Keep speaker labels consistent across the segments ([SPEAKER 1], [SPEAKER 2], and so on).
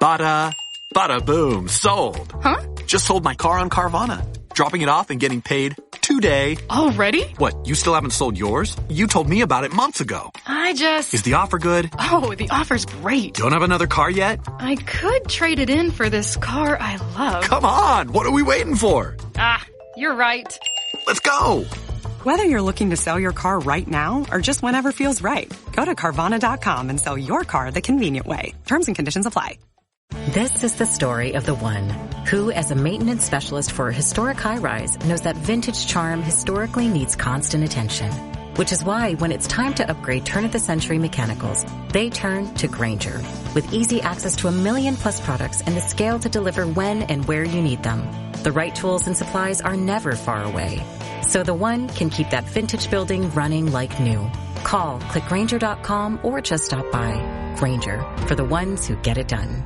[SPEAKER 1] Bada, bada boom, sold.
[SPEAKER 2] Huh?
[SPEAKER 1] Just sold my car on Carvana. Dropping it off and getting paid today.
[SPEAKER 2] Already?
[SPEAKER 1] What, you still haven't sold yours? You told me about it months ago.
[SPEAKER 2] Is
[SPEAKER 1] the offer good?
[SPEAKER 2] Oh, the offer's great.
[SPEAKER 1] Don't have another car yet?
[SPEAKER 2] I could trade it in for this car I love.
[SPEAKER 1] Come on, what are we waiting for?
[SPEAKER 2] You're right.
[SPEAKER 1] Let's go.
[SPEAKER 3] Whether you're looking to sell your car right now or just whenever feels right, go to Carvana.com and sell your car the convenient way. Terms and conditions apply.
[SPEAKER 4] This is the story of the one who, as a maintenance specialist for a historic high-rise, knows that vintage charm historically needs constant attention. Which is why when it's time to upgrade turn-of-the-century mechanicals, they turn to Grainger. With easy access to 1 million-plus products and the scale to deliver when and where you need them. The right tools and supplies are never far away. So the one can keep that vintage building running like new. Call, click Grainger.com, or just stop by. Grainger, for the ones who get it done.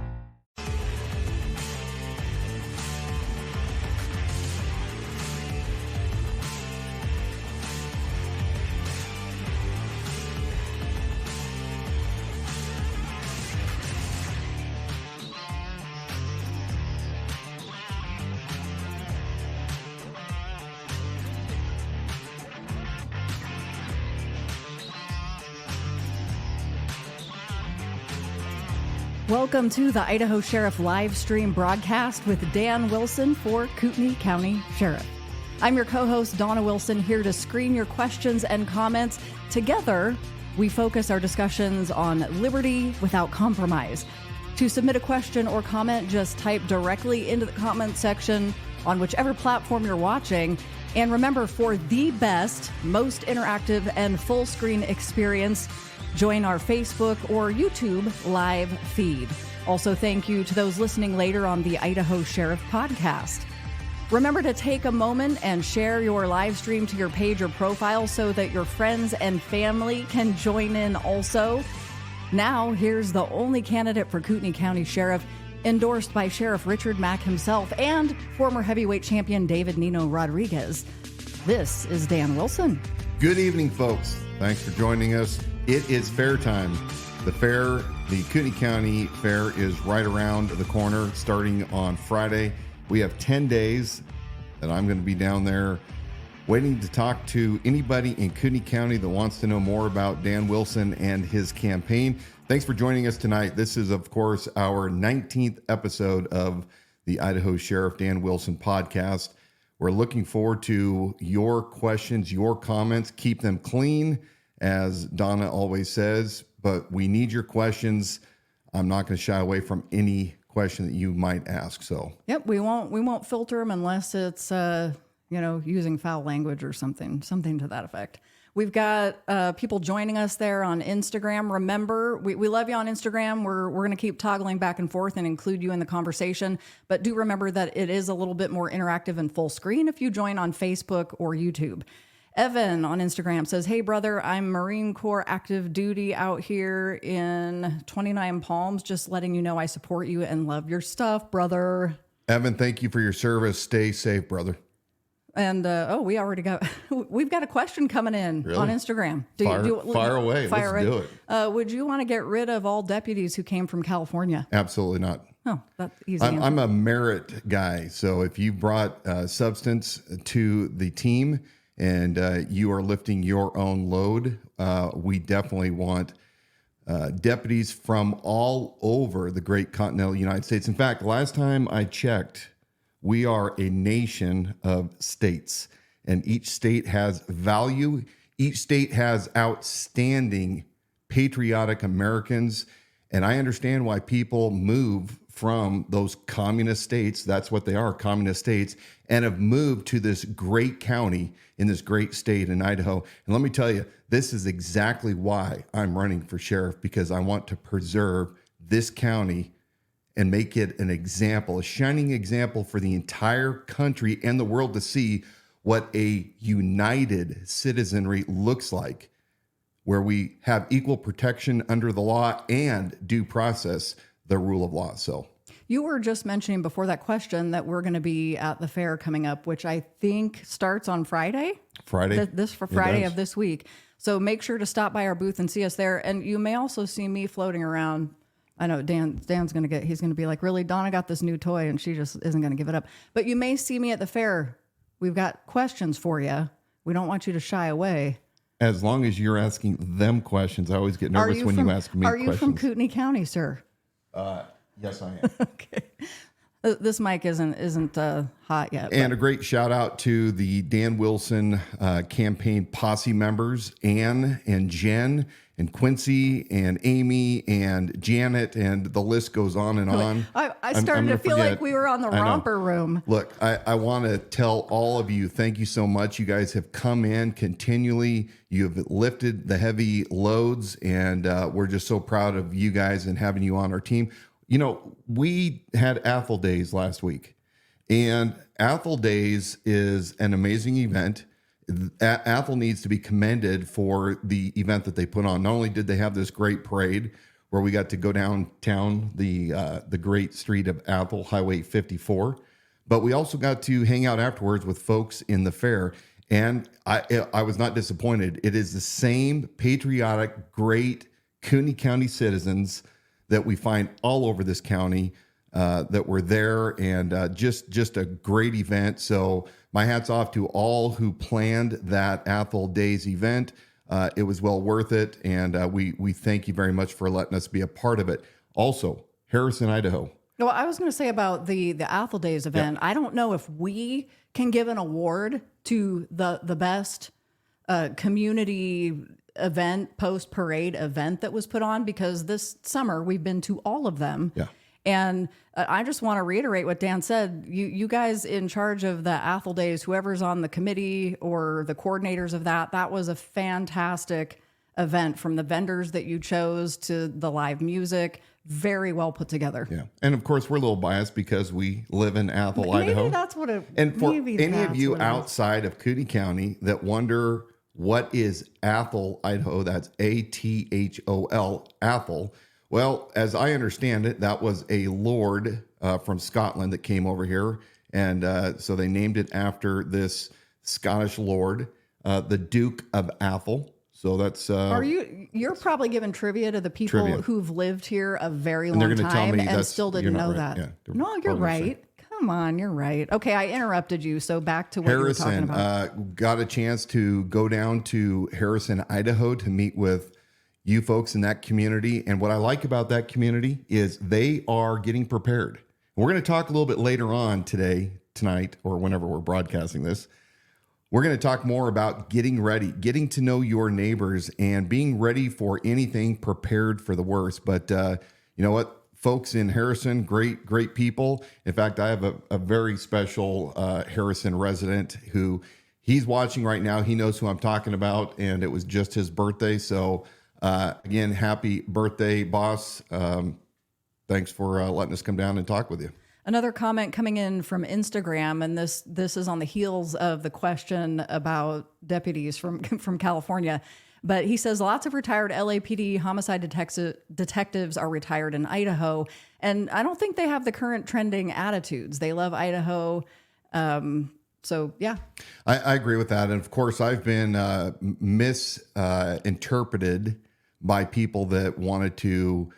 [SPEAKER 5] Welcome to the Idaho Sheriff live stream broadcast with Dan Wilson for Kootenai County Sheriff. I'm your co-host, Dawna Wilson, here to screen your questions and comments. Together, we focus our discussions on liberty without compromise. To submit a question or comment, just type directly into the comment section on whichever platform you're watching. And remember, for the best, most interactive, and full screen experience, join our Facebook or YouTube live feed. Also, thank you to those listening later on the Idaho Sheriff podcast. Remember to take a moment and share your live stream to your page or profile so that your friends and family can join in also. Now, here's the only candidate for Kootenai County Sheriff endorsed by Sheriff Richard Mack himself and former heavyweight champion David Nino Rodriguez. This is Dan Wilson.
[SPEAKER 6] Good evening, folks. Thanks for joining us. It is fair time. The fair, the Kootenai County Fair, is right around the corner starting on Friday. We have 10 days that I'm going to be down there waiting to talk to anybody in Kootenai County that wants to know more about Dan Wilson and his campaign. Thanks for joining us tonight. This is, of course, our 19th episode of the Idaho Sheriff Dan Wilson podcast. We're looking forward to your questions, your comments. Keep them clean, as Donna always says, but we need your questions. I'm not going to shy away from any question that you might ask. So,
[SPEAKER 5] yep, we won't filter them unless it's using foul language or something to that effect. We've got people joining us there on Instagram. Remember, we love you on Instagram. We're going to keep toggling back and forth and include you in the conversation. But do remember that it is a little bit more interactive and full screen if you join on Facebook or YouTube. Evan on Instagram says, "Hey, brother, I'm Marine Corps active duty out here in 29 Palms. Just letting you know I support you and love your stuff, brother."
[SPEAKER 6] Evan, thank you for your service. Stay safe, brother.
[SPEAKER 5] And, we've got a question coming in on Instagram.
[SPEAKER 6] Fire away. Let's do
[SPEAKER 5] it. Would you want to get rid of all deputies who came from California?
[SPEAKER 6] Absolutely not.
[SPEAKER 5] Oh, that's easy.
[SPEAKER 6] I'm a merit guy. So if you brought substance to the team and you are lifting your own load, we definitely want deputies from all over the great continental United States. In fact, last time I checked, we are a nation of states, and each state has value. Each state has outstanding patriotic Americans, and I understand why people move from those communist states. That's what they are, communist states, and have moved to this great county in this great state in Idaho. And let me tell you, this is exactly why I'm running for sheriff, because I want to preserve this county and make it an example, a shining example for the entire country and the world to see what a united citizenry looks like, where we have equal protection under the law and due process, the rule of law. So
[SPEAKER 5] you were just mentioning before that question that we're going to be at the fair coming up, which I think starts on Friday. Friday of this week. So make sure to stop by our booth and see us there. And you may also see me floating around I know Dan's going to he's going to be like, really, Dawna got this new toy and she just isn't going to give it up. But you may see me at the fair. We've got questions for you. We don't want you to shy away.
[SPEAKER 6] As long as you're asking them questions. I always get nervous when you ask me questions.
[SPEAKER 5] Are you from Kootenai County, sir?
[SPEAKER 6] Yes, I am.
[SPEAKER 5] Okay. This mic isn't hot yet.
[SPEAKER 6] And a great shout out to the Dan Wilson campaign posse members, Ann and Jen and Quincy and Amy and Janet, and the list goes on and on.
[SPEAKER 5] I started to feel like we were on the romper room.
[SPEAKER 6] Look, I want to tell all of you, thank you so much. You guys have come in continually. You have lifted the heavy loads, and we're just so proud of you guys and having you on our team. You know, we had Athel Days last week, and Athel Days is an amazing event. Athel needs to be commended for the event that they put on. Not only did they have this great parade where we got to go downtown the great street of Athel, Highway 54, but we also got to hang out afterwards with folks in the fair. And I was not disappointed. It is the same patriotic, great Kootenai County citizens that we find all over this county that were there, and just a great event. So my hat's off to all who planned that Athel Days event. It was well worth it, and we thank you very much for letting us be a part of it. Also, Harrison, Idaho.
[SPEAKER 5] Well, I was going to say about the Athel Days event. I don't know if we can give an award to the best community event, post parade event that was put on, because this summer we've been to all of them.
[SPEAKER 6] Yeah.
[SPEAKER 5] And I just want to reiterate what Dan said. You guys in charge of the Athel Days, whoever's on the committee or the coordinators of that was a fantastic event, from the vendors that you chose to the live music. Very well put together. Yeah.
[SPEAKER 6] And of course, we're a little biased because we live in Athel,
[SPEAKER 5] maybe
[SPEAKER 6] Idaho.
[SPEAKER 5] That's what it
[SPEAKER 6] And for any of you outside of Kootenai County that wonder what is Athel, Idaho, that's Athol, Athel. Well, as I understand it, that was a lord from Scotland that came over here. And so they named it after this Scottish lord, the Duke of Athel. So that's... You're probably giving trivia to the people who've lived here a very long time and still didn't know that. Yeah, no, you're right. Come on, you're right. Okay, I interrupted you, so back to what you were talking about. Got a chance to go down to Harrison, Idaho to meet with you folks in that community. And what I like about that community is they are getting prepared. We're going to talk a little bit later on tonight, or whenever we're broadcasting this. We're going to talk more about getting ready, getting to know your neighbors, and being ready for anything, prepared for the worst. But you know what? Folks in Harrison, great people. In fact, I have a very special Harrison resident who he's watching right now. He knows who I'm talking about, and it was just his birthday. So again, happy birthday, boss. Thanks for letting us come down and talk with you.
[SPEAKER 5] Another comment coming in from Instagram, and this is on the heels of the question about deputies from California. But he says lots of retired LAPD homicide detectives are retired in Idaho. And I don't think they have the current trending attitudes. They love Idaho. So, yeah.
[SPEAKER 6] I agree with that. And, of course, I've been misinterpreted by people that wanted to,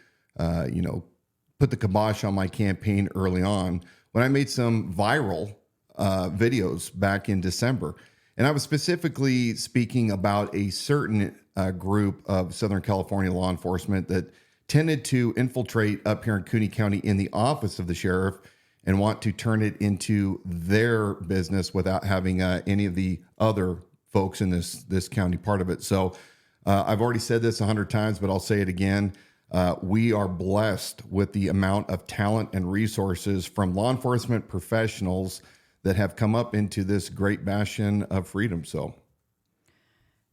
[SPEAKER 6] put the kibosh on my campaign early on when I made some viral videos back in December. And I was specifically speaking about a certain group of Southern California law enforcement that tended to infiltrate up here in Kootenai County in the office of the sheriff and want to turn it into their business without having any of the other folks in this county part of it. So I've already said this 100 times, but I'll say it again. We are blessed with the amount of talent and resources from law enforcement professionals that have come up into this great bastion of freedom. So,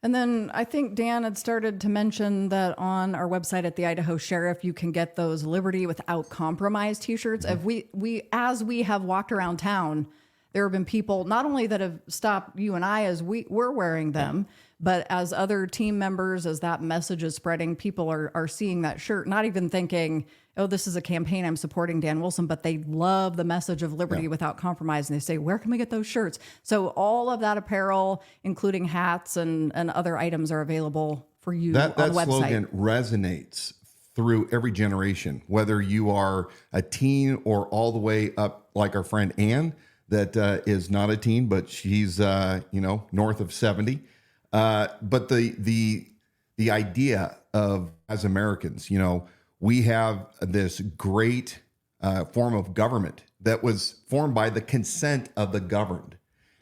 [SPEAKER 5] and then I think Dan had started to mention that on our website at the Idaho Sheriff, you can get those Liberty Without Compromise t-shirts. Mm-hmm. As we have walked around town, there have been people not only that have stopped you and I as we're wearing them, but as other team members, as that message is spreading, people are seeing that shirt, not even thinking, oh, this is a campaign, I'm supporting Dan Wilson, but they love the message of Liberty Without Compromise. And they say, where can we get those shirts? So all of that apparel, including hats and other items, are available for you on the website.
[SPEAKER 6] That slogan resonates through every generation, whether you are a teen or all the way up, like our friend Ann, that is not a teen, but she's north of 70. But the idea of, as Americans, we have this great form of government that was formed by the consent of the governed.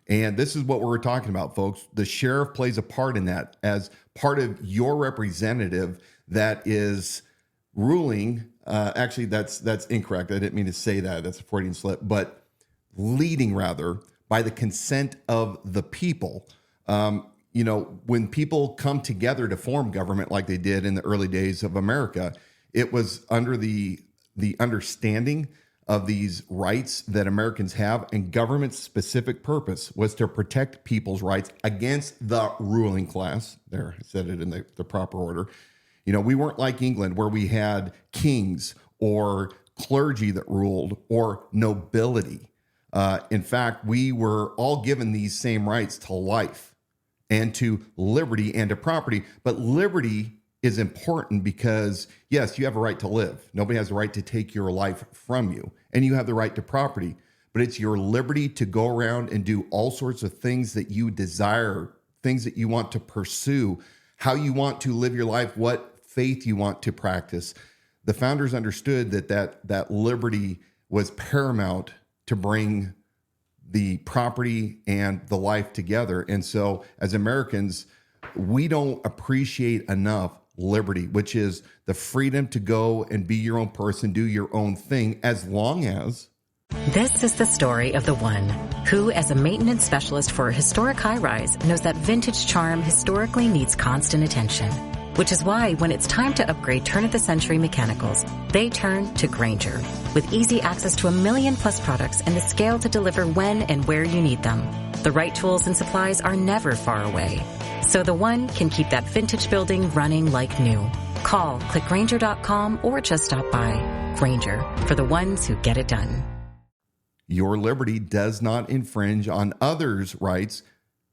[SPEAKER 6] And this is what we're talking about, folks. The sheriff plays a part in that as part of your representative that is ruling. Actually, that's incorrect. I didn't mean to say that. That's a Freudian slip. But leading, rather, by the consent of the people. When people come together to form government like they did in the early days of America, it was under the understanding of these rights that Americans have, and government's specific purpose was to protect people's rights against the ruling class. There, I said it in the proper order. We weren't like England, where we had kings or clergy that ruled or nobility. In fact, we were all given these same rights to life and to liberty and to property. But liberty is important because, yes, you have a right to live. Nobody has a right to take your life from you. And you have the right to property. But it's your liberty to go around and do all sorts of things that you desire, things that you want to pursue, how you want to live your life, what faith you want to practice. The founders understood that liberty was paramount to bring the property and the life together. And so as Americans, we don't appreciate enough liberty, which is the freedom to go and be your own person, do your own thing, as long as...
[SPEAKER 4] This is the story of the one who, as a maintenance specialist for a historic high-rise, knows that vintage charm historically needs constant attention. Which is why when it's time to upgrade turn-of-the-century mechanicals, they turn to Grainger. With easy access to 1 million+ products and the scale to deliver when and where you need them. The right tools and supplies are never far away. So the one can keep that vintage building running like new. Call, click Grainger.com, or just stop by. Grainger, for the ones who get it done.
[SPEAKER 6] Your liberty does not infringe on others' rights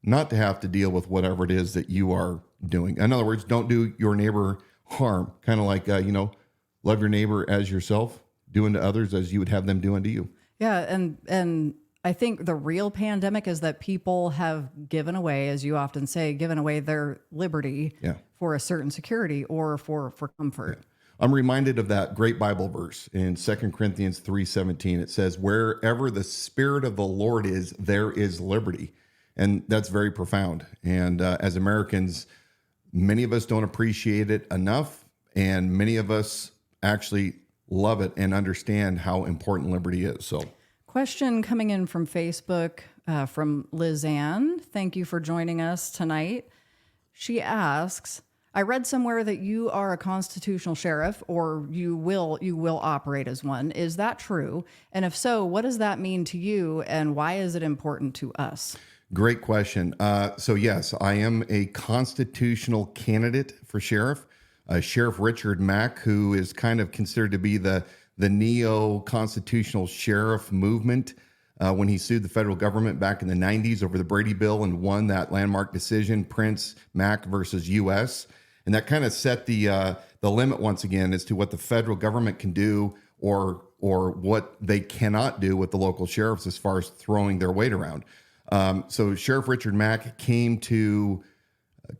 [SPEAKER 6] not to have to deal with whatever it is that you are doing. In other words, don't do your neighbor harm. Kind of like, love your neighbor as yourself, do unto others as you would have them do unto you.
[SPEAKER 5] Yeah, and I think the real pandemic is that people have given away, as you often say, given away their liberty for a certain security or for comfort.
[SPEAKER 6] Yeah. I'm reminded of that great Bible verse in 2 Corinthians 3:17. It says, wherever the Spirit of the Lord is, there is liberty. And that's very profound. And as Americans, many of us don't appreciate it enough. And many of us actually love it and understand how important liberty is. So,
[SPEAKER 5] question coming in from Facebook from Liz Ann. Thank you for joining us tonight. She asks, I read somewhere that you are a constitutional sheriff, or you will operate as one. Is that true? And if so, what does that mean to you, and why is it important to us?
[SPEAKER 6] Great question. So yes, I am a constitutional candidate for sheriff. Sheriff Richard Mack, who is kind of considered to be the neo-constitutional sheriff movement, when he sued the federal government back in the 90s over the Brady Bill and won that landmark decision, Prince Mack versus U.S. And that kind of set the limit once again as to what the federal government can do or what they cannot do with the local sheriffs as far as throwing their weight around. So Sheriff Richard Mack came to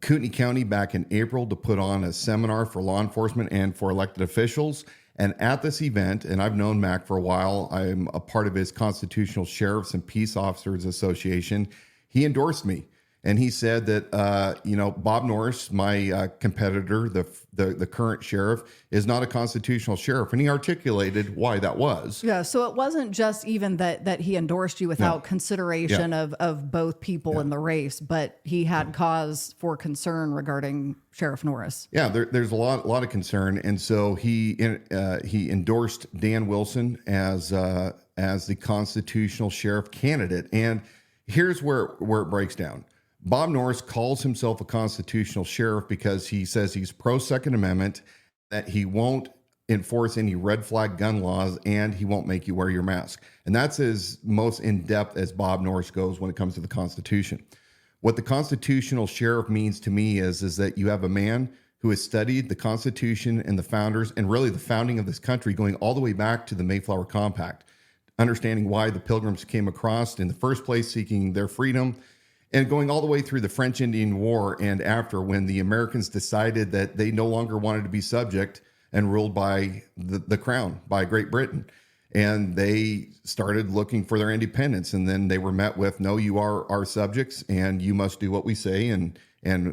[SPEAKER 6] Kootenai County back in April to put on a seminar for law enforcement and for elected officials. And at this event, and I've known Mack for a while, I'm a part of his Constitutional Sheriffs and Peace Officers Association. He endorsed me. And he said that, Bob Norris, my competitor, the current sheriff, is not a constitutional sheriff. And he articulated why that was.
[SPEAKER 5] Yeah, so it wasn't just even that he endorsed you without consideration of both people in the race, but he had cause for concern regarding Sheriff Norris. Yeah,
[SPEAKER 6] there's a lot of concern. And so he endorsed Dan Wilson as the constitutional sheriff candidate. And here's where it breaks down. Bob Norris calls himself a constitutional sheriff because he says he's pro-Second Amendment, that he won't enforce any red flag gun laws, and he won't make you wear your mask. And that's as most in-depth as Bob Norris goes when it comes to the Constitution. What the constitutional sheriff means to me is that you have a man who has studied the Constitution and the founders and really the founding of this country going all the way back to the Mayflower Compact, understanding why the Pilgrims came across in the first place, seeking their freedom, and going all the way through the French Indian War and after, when the Americans decided that they no longer wanted to be subject and ruled by the crown, by Great Britain. And they started looking for their independence. And then they were met with, no, you are our subjects and you must do what we say, and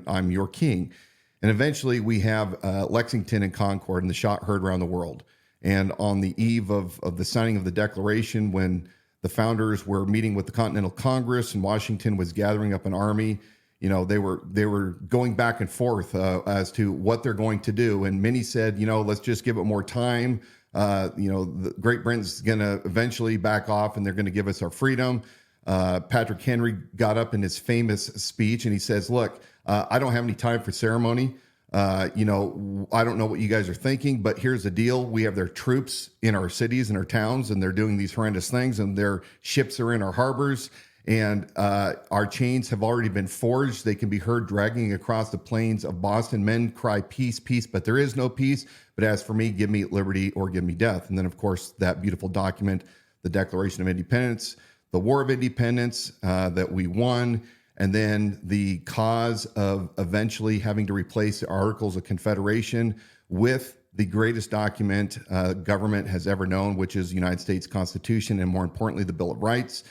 [SPEAKER 6] I'm your king. And eventually we have Lexington and Concord, and the shot heard around the world. And on the eve of the signing of the Declaration, when the founders were meeting with the Continental Congress and Washington was gathering up an army, you know, they were going back and forth as to what they're going to do. And many said, you know, let's just give it more time. You know, Great Britain's going to eventually back off and they're going to give us our freedom. Patrick Henry got up in his famous speech and he says, look, I don't have any time for ceremony. You know, I don't know what you guys are thinking, but here's the deal. We have their troops in our cities and our towns, and they're doing these horrendous things, and their ships are in our harbors, and our chains have already been forged. They can be heard dragging across the plains of Boston. Men cry, peace, peace, but there is no peace. But as for me, give me liberty or give me death. And then, of course, that beautiful document, the Declaration of Independence, the War of Independence that we won, and then the cause of eventually having to replace the Articles of Confederation with the greatest document government has ever known, which is the United States Constitution, and more importantly, the Bill of Rights.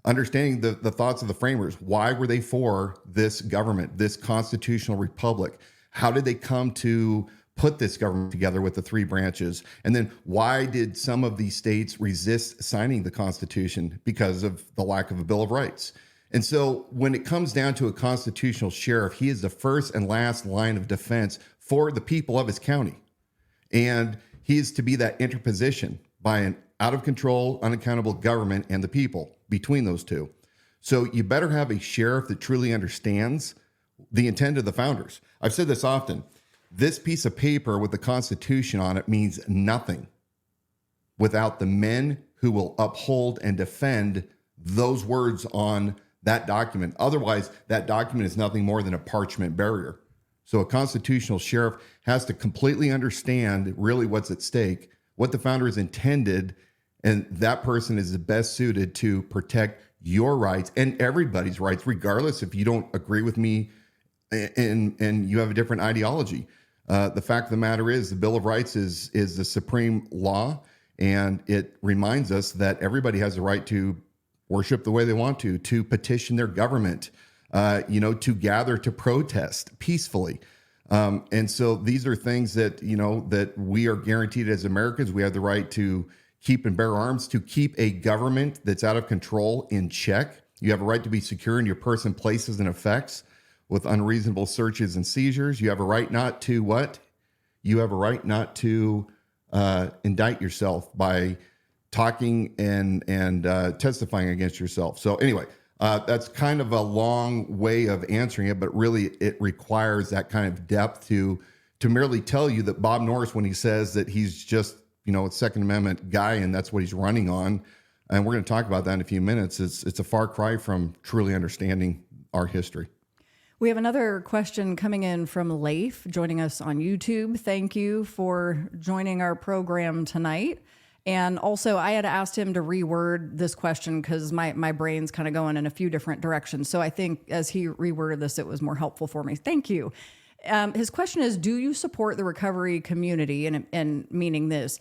[SPEAKER 6] Understanding the thoughts of the framers. Why were they for this government, this constitutional republic? How did they come to put this government together with the three branches? And then why did some of these states resist signing the Constitution? Because of the lack of a Bill of Rights. And so when it comes down to a constitutional sheriff, he is the first and last line of defense for the people of his county. And he is to be that interposition by an out of control, unaccountable government and the people between those two. So you better have a sheriff that truly understands the intent of the founders. I've said this often. This piece of paper with the Constitution on it means nothing without the men who will uphold and defend those words on that document. Otherwise, that document is nothing more than a parchment barrier. So a constitutional sheriff has to completely understand really what's at stake, what the founders intended, and that person is the best suited to protect your rights and everybody's rights, regardless if you don't agree with me and you have a different ideology. The fact of the matter is the Bill of Rights is the supreme law, and it reminds us that everybody has the right to worship the way they want to petition their government, to gather, to protest peacefully. And so these are things that, that we are guaranteed as Americans. We have the right to keep and bear arms, to keep a government that's out of control in check. You have a right to be secure in your person, places, and effects with unreasonable searches and seizures. You have a right not to what? You have a right not to indict yourself by talking and testifying against yourself. So anyway, that's kind of a long way of answering it, but really it requires that kind of depth to merely tell you that Bob Norris, when he says that he's just, a Second Amendment guy and that's what he's running on, and we're going to talk about that in a few minutes, it's a far cry from truly understanding our history.
[SPEAKER 5] We have another question coming in from Leif, joining us on YouTube. Thank you for joining our program tonight. And also, I had asked him to reword this question because my brain's kind of going in a few different directions. So I think as he reworded this, it was more helpful for me. Thank you. His question is, do you support the recovery community, and meaning this,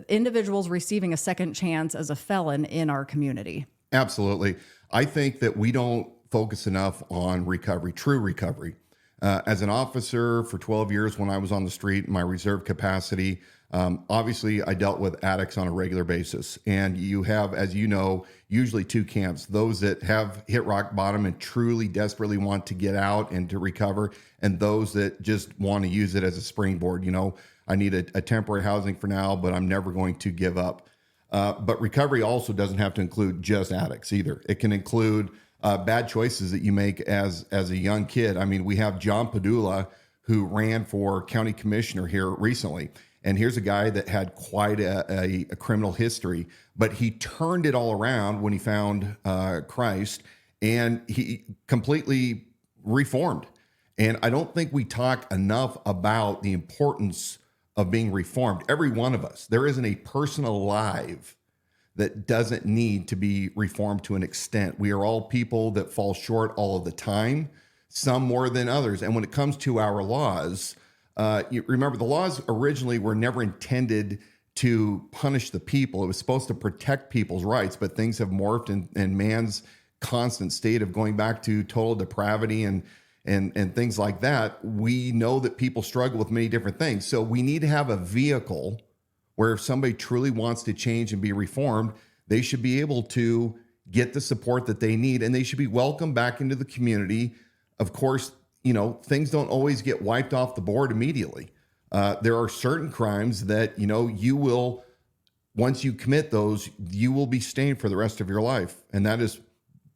[SPEAKER 5] individuals receiving a second chance as a felon in our community? Absolutely.
[SPEAKER 6] I think that we don't focus enough on recovery, true recovery. As an officer for 12 years when I was on the street in my reserve capacity, obviously I dealt with addicts on a regular basis. And you have, as you know, usually two camps: those that have hit rock bottom and truly desperately want to get out and to recover, and those that just want to use it as a springboard. I need a temporary housing for now, but I'm never going to give up. But recovery also doesn't have to include just addicts either. It can include bad choices that you make as a young kid. I mean, we have John Padula, who ran for county commissioner here recently. And here's a guy that had quite a criminal history, but he turned it all around when he found Christ, and he completely reformed. And I don't think we talk enough about the importance of being reformed. Every one of us, there isn't a person alive that doesn't need to be reformed to an extent. We are all people that fall short all of the time, some more than others. And when it comes to our laws, you remember the laws originally were never intended to punish the people. It was supposed to protect people's rights, but things have morphed, and man's constant state of going back to total depravity and things like that. We know that people struggle with many different things. So we need to have a vehicle where if somebody truly wants to change and be reformed, they should be able to get the support that they need, and they should be welcomed back into the community. Of course, things don't always get wiped off the board immediately. There are certain crimes that, you will, once you commit those, you will be stained for the rest of your life. And that is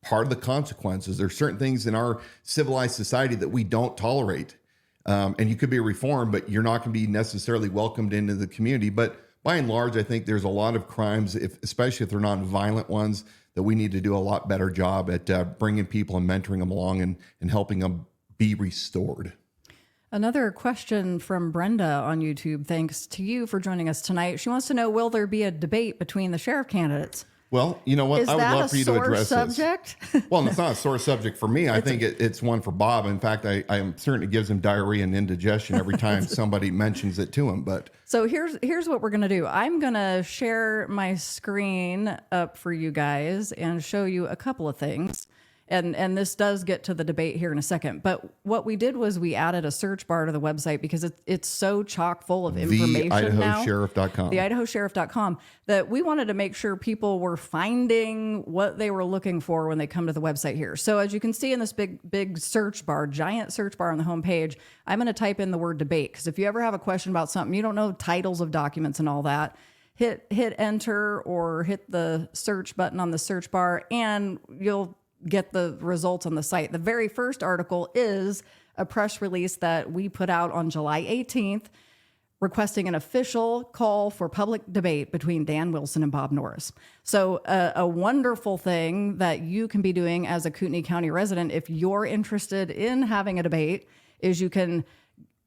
[SPEAKER 6] part of the consequences. There's certain things in our civilized society that we don't tolerate. And you could be reformed, but you're not going to be necessarily welcomed into the community. But by and large, I think there's a lot of crimes, especially if they're non-violent ones, that we need to do a lot better job at bringing people and mentoring them along and helping them be restored.
[SPEAKER 5] Another question from Brenda on YouTube. Thanks to you for joining us tonight. She wants to know, will there be a debate between the sheriff candidates?
[SPEAKER 6] Well, you know what?
[SPEAKER 5] Is
[SPEAKER 6] I would
[SPEAKER 5] that
[SPEAKER 6] love for you to address
[SPEAKER 5] subject?
[SPEAKER 6] this. Well, it's not a sore subject for me. I think it's one for Bob. In fact, I am certain it gives him diarrhea and indigestion every time somebody mentions it to him. But
[SPEAKER 5] so here's what we're going to do. I'm going to share my screen up for you guys and show you a couple of things. And this does get to the debate here in a second. But what we did was we added a search bar to the website because it's so chock full of information now.
[SPEAKER 6] TheIdahoSheriff.com.
[SPEAKER 5] TheIdahoSheriff.com, that we wanted to make sure people were finding what they were looking for when they come to the website here. So as you can see in this big search bar, giant search bar on the homepage, I'm going to type in the word debate. Because if you ever have a question about something, you don't know titles of documents and all that, hit enter or hit the search button on the search bar and you'll get the results on the site. The very first article is a press release that we put out on July 18th requesting an official call for public debate between Dan Wilson and Bob Norris. So a wonderful thing that you can be doing as a Kootenai County resident if you're interested in having a debate is you can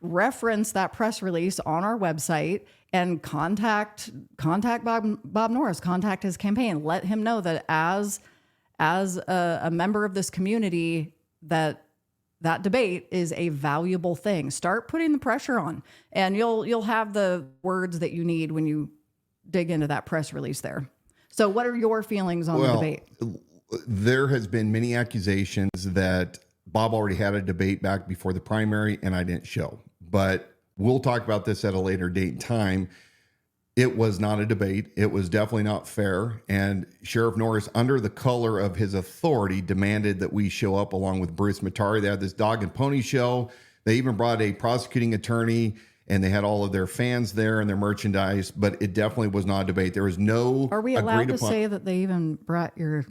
[SPEAKER 5] reference that press release on our website and contact Bob Norris, contact his campaign, let him know that as a member of this community, that debate is a valuable thing. Start putting the pressure on, and you'll have the words that you need when you dig into that press release there. So what are your feelings on the debate?
[SPEAKER 6] There has been many accusations that Bob already had a debate back before the primary and I didn't show. But we'll talk about this at a later date and time. It was not a debate. It was definitely not fair. And Sheriff Norris, under the color of his authority, demanded that we show up along with Bruce Matari. They had this dog and pony show. They even brought a prosecuting attorney, and they had all of their fans there and their merchandise. But it definitely was not a debate. There was no.
[SPEAKER 5] Are we allowed to say that they even brought your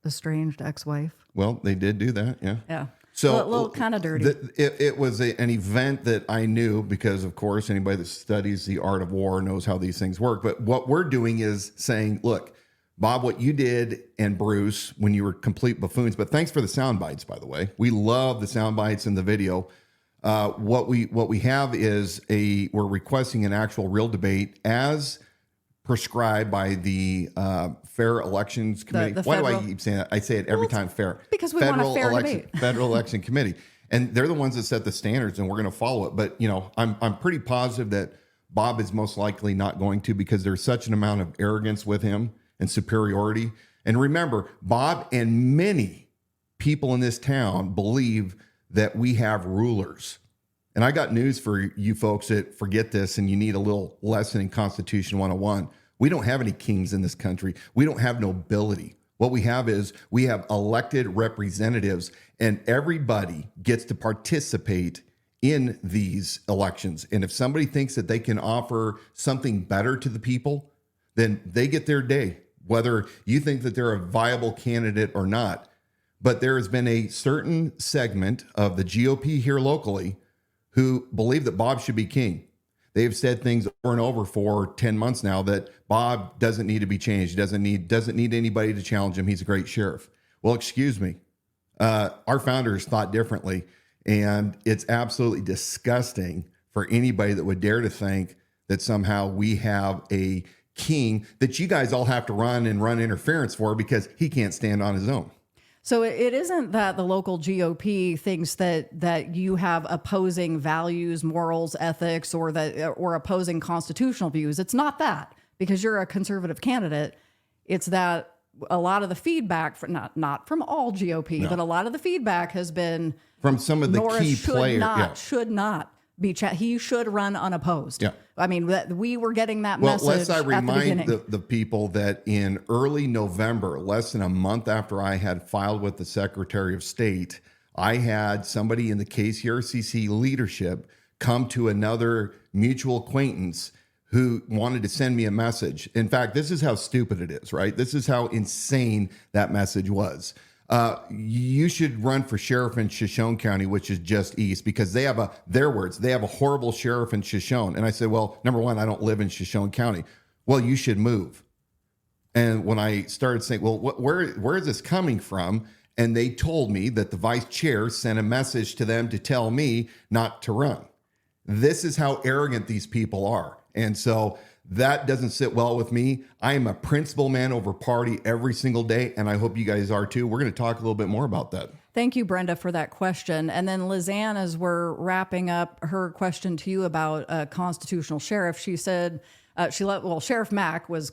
[SPEAKER 5] estranged ex-wife?
[SPEAKER 6] Well, they did do that. Yeah.
[SPEAKER 5] Yeah.
[SPEAKER 6] So
[SPEAKER 5] a little kind of dirty.
[SPEAKER 6] It was an event that I knew because, of course, anybody that studies the art of war knows how these things work. But what we're doing is saying, look, Bob, what you did, and Bruce, when you were complete buffoons. But thanks for the sound bites, by the way. We love the sound bites in the video. What we have is we're requesting an actual real debate as prescribed by the Fair Elections Committee. Why do I keep saying that? I say it every time, fair.
[SPEAKER 5] Because we want a fair debate.
[SPEAKER 6] Federal Election Committee. And they're the ones that set the standards, and we're going to follow it. But, I'm pretty positive that Bob is most likely not going to, because there's such an amount of arrogance with him and superiority. And remember, Bob and many people in this town believe that we have rulers. And I got news for you folks that forget this and you need a little lesson in Constitution 101. We don't have any kings in this country. We don't have nobility. What we have is we have elected representatives, and everybody gets to participate in these elections. And if somebody thinks that they can offer something better to the people, then they get their day, whether you think that they're a viable candidate or not. But there has been a certain segment of the GOP here locally who believe that Bob should be king. They've said things over and over for 10 months now that Bob doesn't need to be changed. Doesn't need anybody to challenge him. He's a great sheriff. Well, excuse me. Our founders thought differently. And it's absolutely disgusting for anybody that would dare to think that somehow we have a king that you guys all have to run interference for because he can't stand on his own.
[SPEAKER 5] So it isn't that the local GOP thinks that you have opposing values, morals, ethics, or opposing constitutional views. It's not that, because you're a conservative candidate. It's that a lot of the feedback, not from all GOP, but a lot of the feedback has been
[SPEAKER 6] from some of the
[SPEAKER 5] Norris
[SPEAKER 6] key players.
[SPEAKER 5] Should not be. He should run unopposed. Yeah. I mean, we were getting that message.
[SPEAKER 6] Well, let's remind
[SPEAKER 5] the
[SPEAKER 6] people that in early November, less than a month after I had filed with the Secretary of State, I had somebody in the KCRCC leadership come to another mutual acquaintance who wanted to send me a message. In fact, this is how stupid it is, right? This is how insane that message was. You should run for sheriff in Shoshone County, which is just east, because they have their words, they have a horrible sheriff in Shoshone. And I said, well, number one, I don't live in Shoshone County. Well, you should move. And when I started saying, well, where is this coming from? And they told me that the vice chair sent a message to them to tell me not to run. This is how arrogant these people are. And so that doesn't sit well with me. I am a principle man over party every single day, and I hope you guys are too. We're going to talk a little bit more about that.
[SPEAKER 5] Thank you, Brenda, for that question. And then Lizanne, as we're wrapping up her question to you about a constitutional sheriff, she said, Sheriff Mack was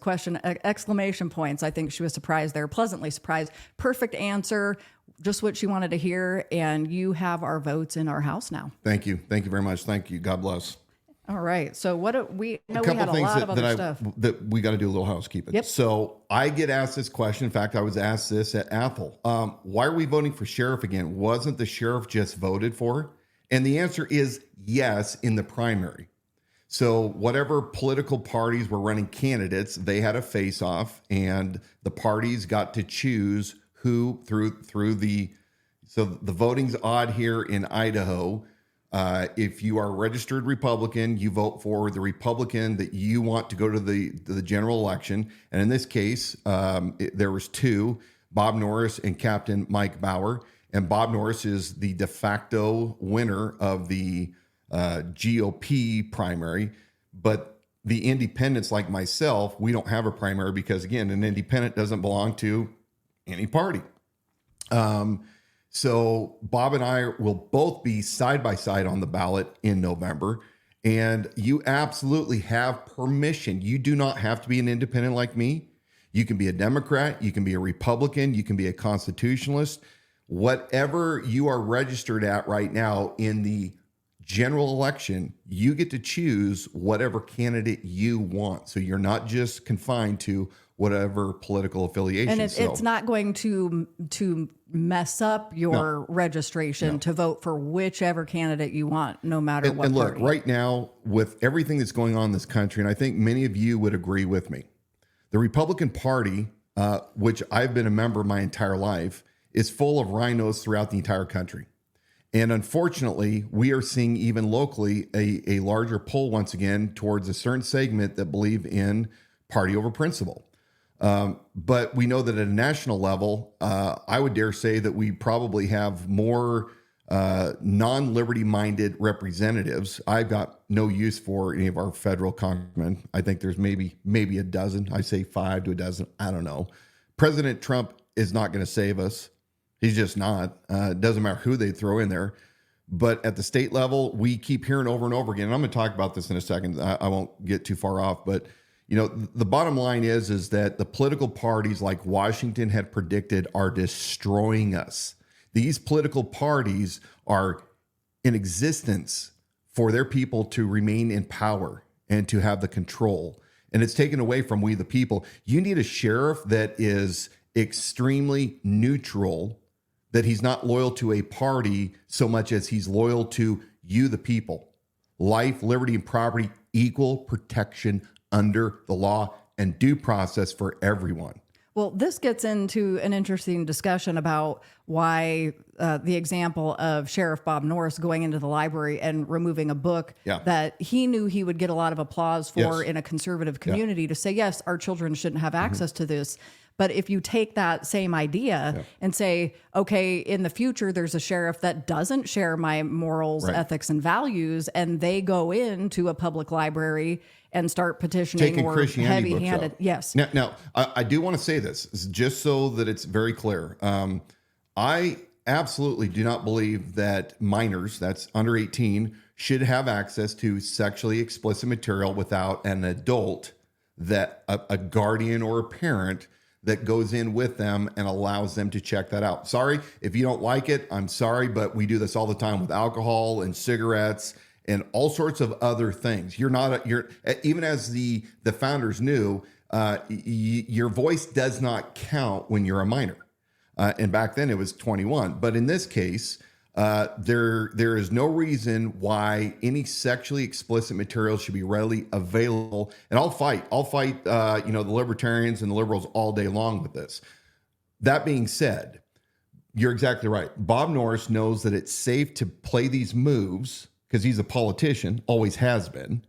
[SPEAKER 5] exclamation points. I think she was surprised there, pleasantly surprised. Perfect answer, just what she wanted to hear. And you have our votes in our House now.
[SPEAKER 6] Thank you. Thank you very much. Thank you. God bless.
[SPEAKER 5] All right. So we had
[SPEAKER 6] a
[SPEAKER 5] lot of other stuff
[SPEAKER 6] that we got to do a little housekeeping.
[SPEAKER 5] Yep.
[SPEAKER 6] So I get asked this question. In fact, I was asked this at Apple. Why are we voting for sheriff again? Wasn't the sheriff just voted for? And the answer is yes in the primary. So whatever political parties were running candidates, they had a face-off, and the parties got to choose who through the. So the voting's odd here in Idaho. If you are a registered Republican, you vote for the Republican that you want to go to the general election. And in this case, there was two, Bob Norris and Captain Mike Bauer. And Bob Norris is the de facto winner of the GOP primary. But the independents like myself, we don't have a primary because, again, an independent doesn't belong to any party. So Bob and I will both be side by side on the ballot in November, and you absolutely have permission. You do not have to be an independent like me. You can be a Democrat, you can be a Republican, you can be a constitutionalist. Whatever you are registered at right now in the general election, you get to choose whatever candidate you want. So you're not just confined to whatever political affiliation.
[SPEAKER 5] And it's not going to mess up your registration to vote for whichever candidate you want, no matter what
[SPEAKER 6] and look,
[SPEAKER 5] party.
[SPEAKER 6] Right now, with everything that's going on in this country, and I think many of you would agree with me, the Republican Party, which I've been a member my entire life, is full of rhinos throughout the entire country. And unfortunately, we are seeing even locally a larger pull once again towards a certain segment that believe in party over principle. But we know that at a national level, I would dare say that we probably have more non-liberty minded representatives. I've got no use for any of our federal congressmen. I think there's maybe a dozen. I say 5 to a dozen. I don't know. President Trump is not going to save us. He's just not. It doesn't matter who they throw in there. But at the state level, we keep hearing over and over again. And I'm going to talk about this in a second. I won't get too far off. But, you know, the bottom line is that the political parties like Washington had predicted are destroying us. These political parties are in existence for their people to remain in power and to have the control. And it's taken away from we the people. You need a sheriff that is extremely neutral, that he's not loyal to a party so much as he's loyal to you, the people. Life, liberty, and property, equal protection under the law, and due process for everyone.
[SPEAKER 5] Well, this gets into an interesting discussion about why the example of Sheriff Bob Norris going into the library and removing a book that he knew he would get a lot of applause for in a conservative community to say, yes, our children shouldn't have access to this. But if you take that same idea and say, okay, in the future, there's a sheriff that doesn't share my morals, ethics, and values, and they go into a public library and start petitioning
[SPEAKER 6] taking
[SPEAKER 5] or
[SPEAKER 6] Christianity
[SPEAKER 5] heavy-handed.
[SPEAKER 6] books out.
[SPEAKER 5] Yes.
[SPEAKER 6] Now, I do want to say this just so that it's very clear. I absolutely do not believe that minors, that's under 18, should have access to sexually explicit material without an adult, that a guardian or a parent that goes in with them and allows them to check that out. Sorry, if you don't like it, I'm sorry, but we do this all the time with alcohol and cigarettes and all sorts of other things. You're even as the founders knew, your voice does not count when you're a minor. And back then it was 21. But in this case, there is no reason why any sexually explicit material should be readily available. And I'll fight, the libertarians and the liberals all day long with this. That being said, you're exactly right. Bob Norris knows that it's safe to play these moves because he's a politician, always has been.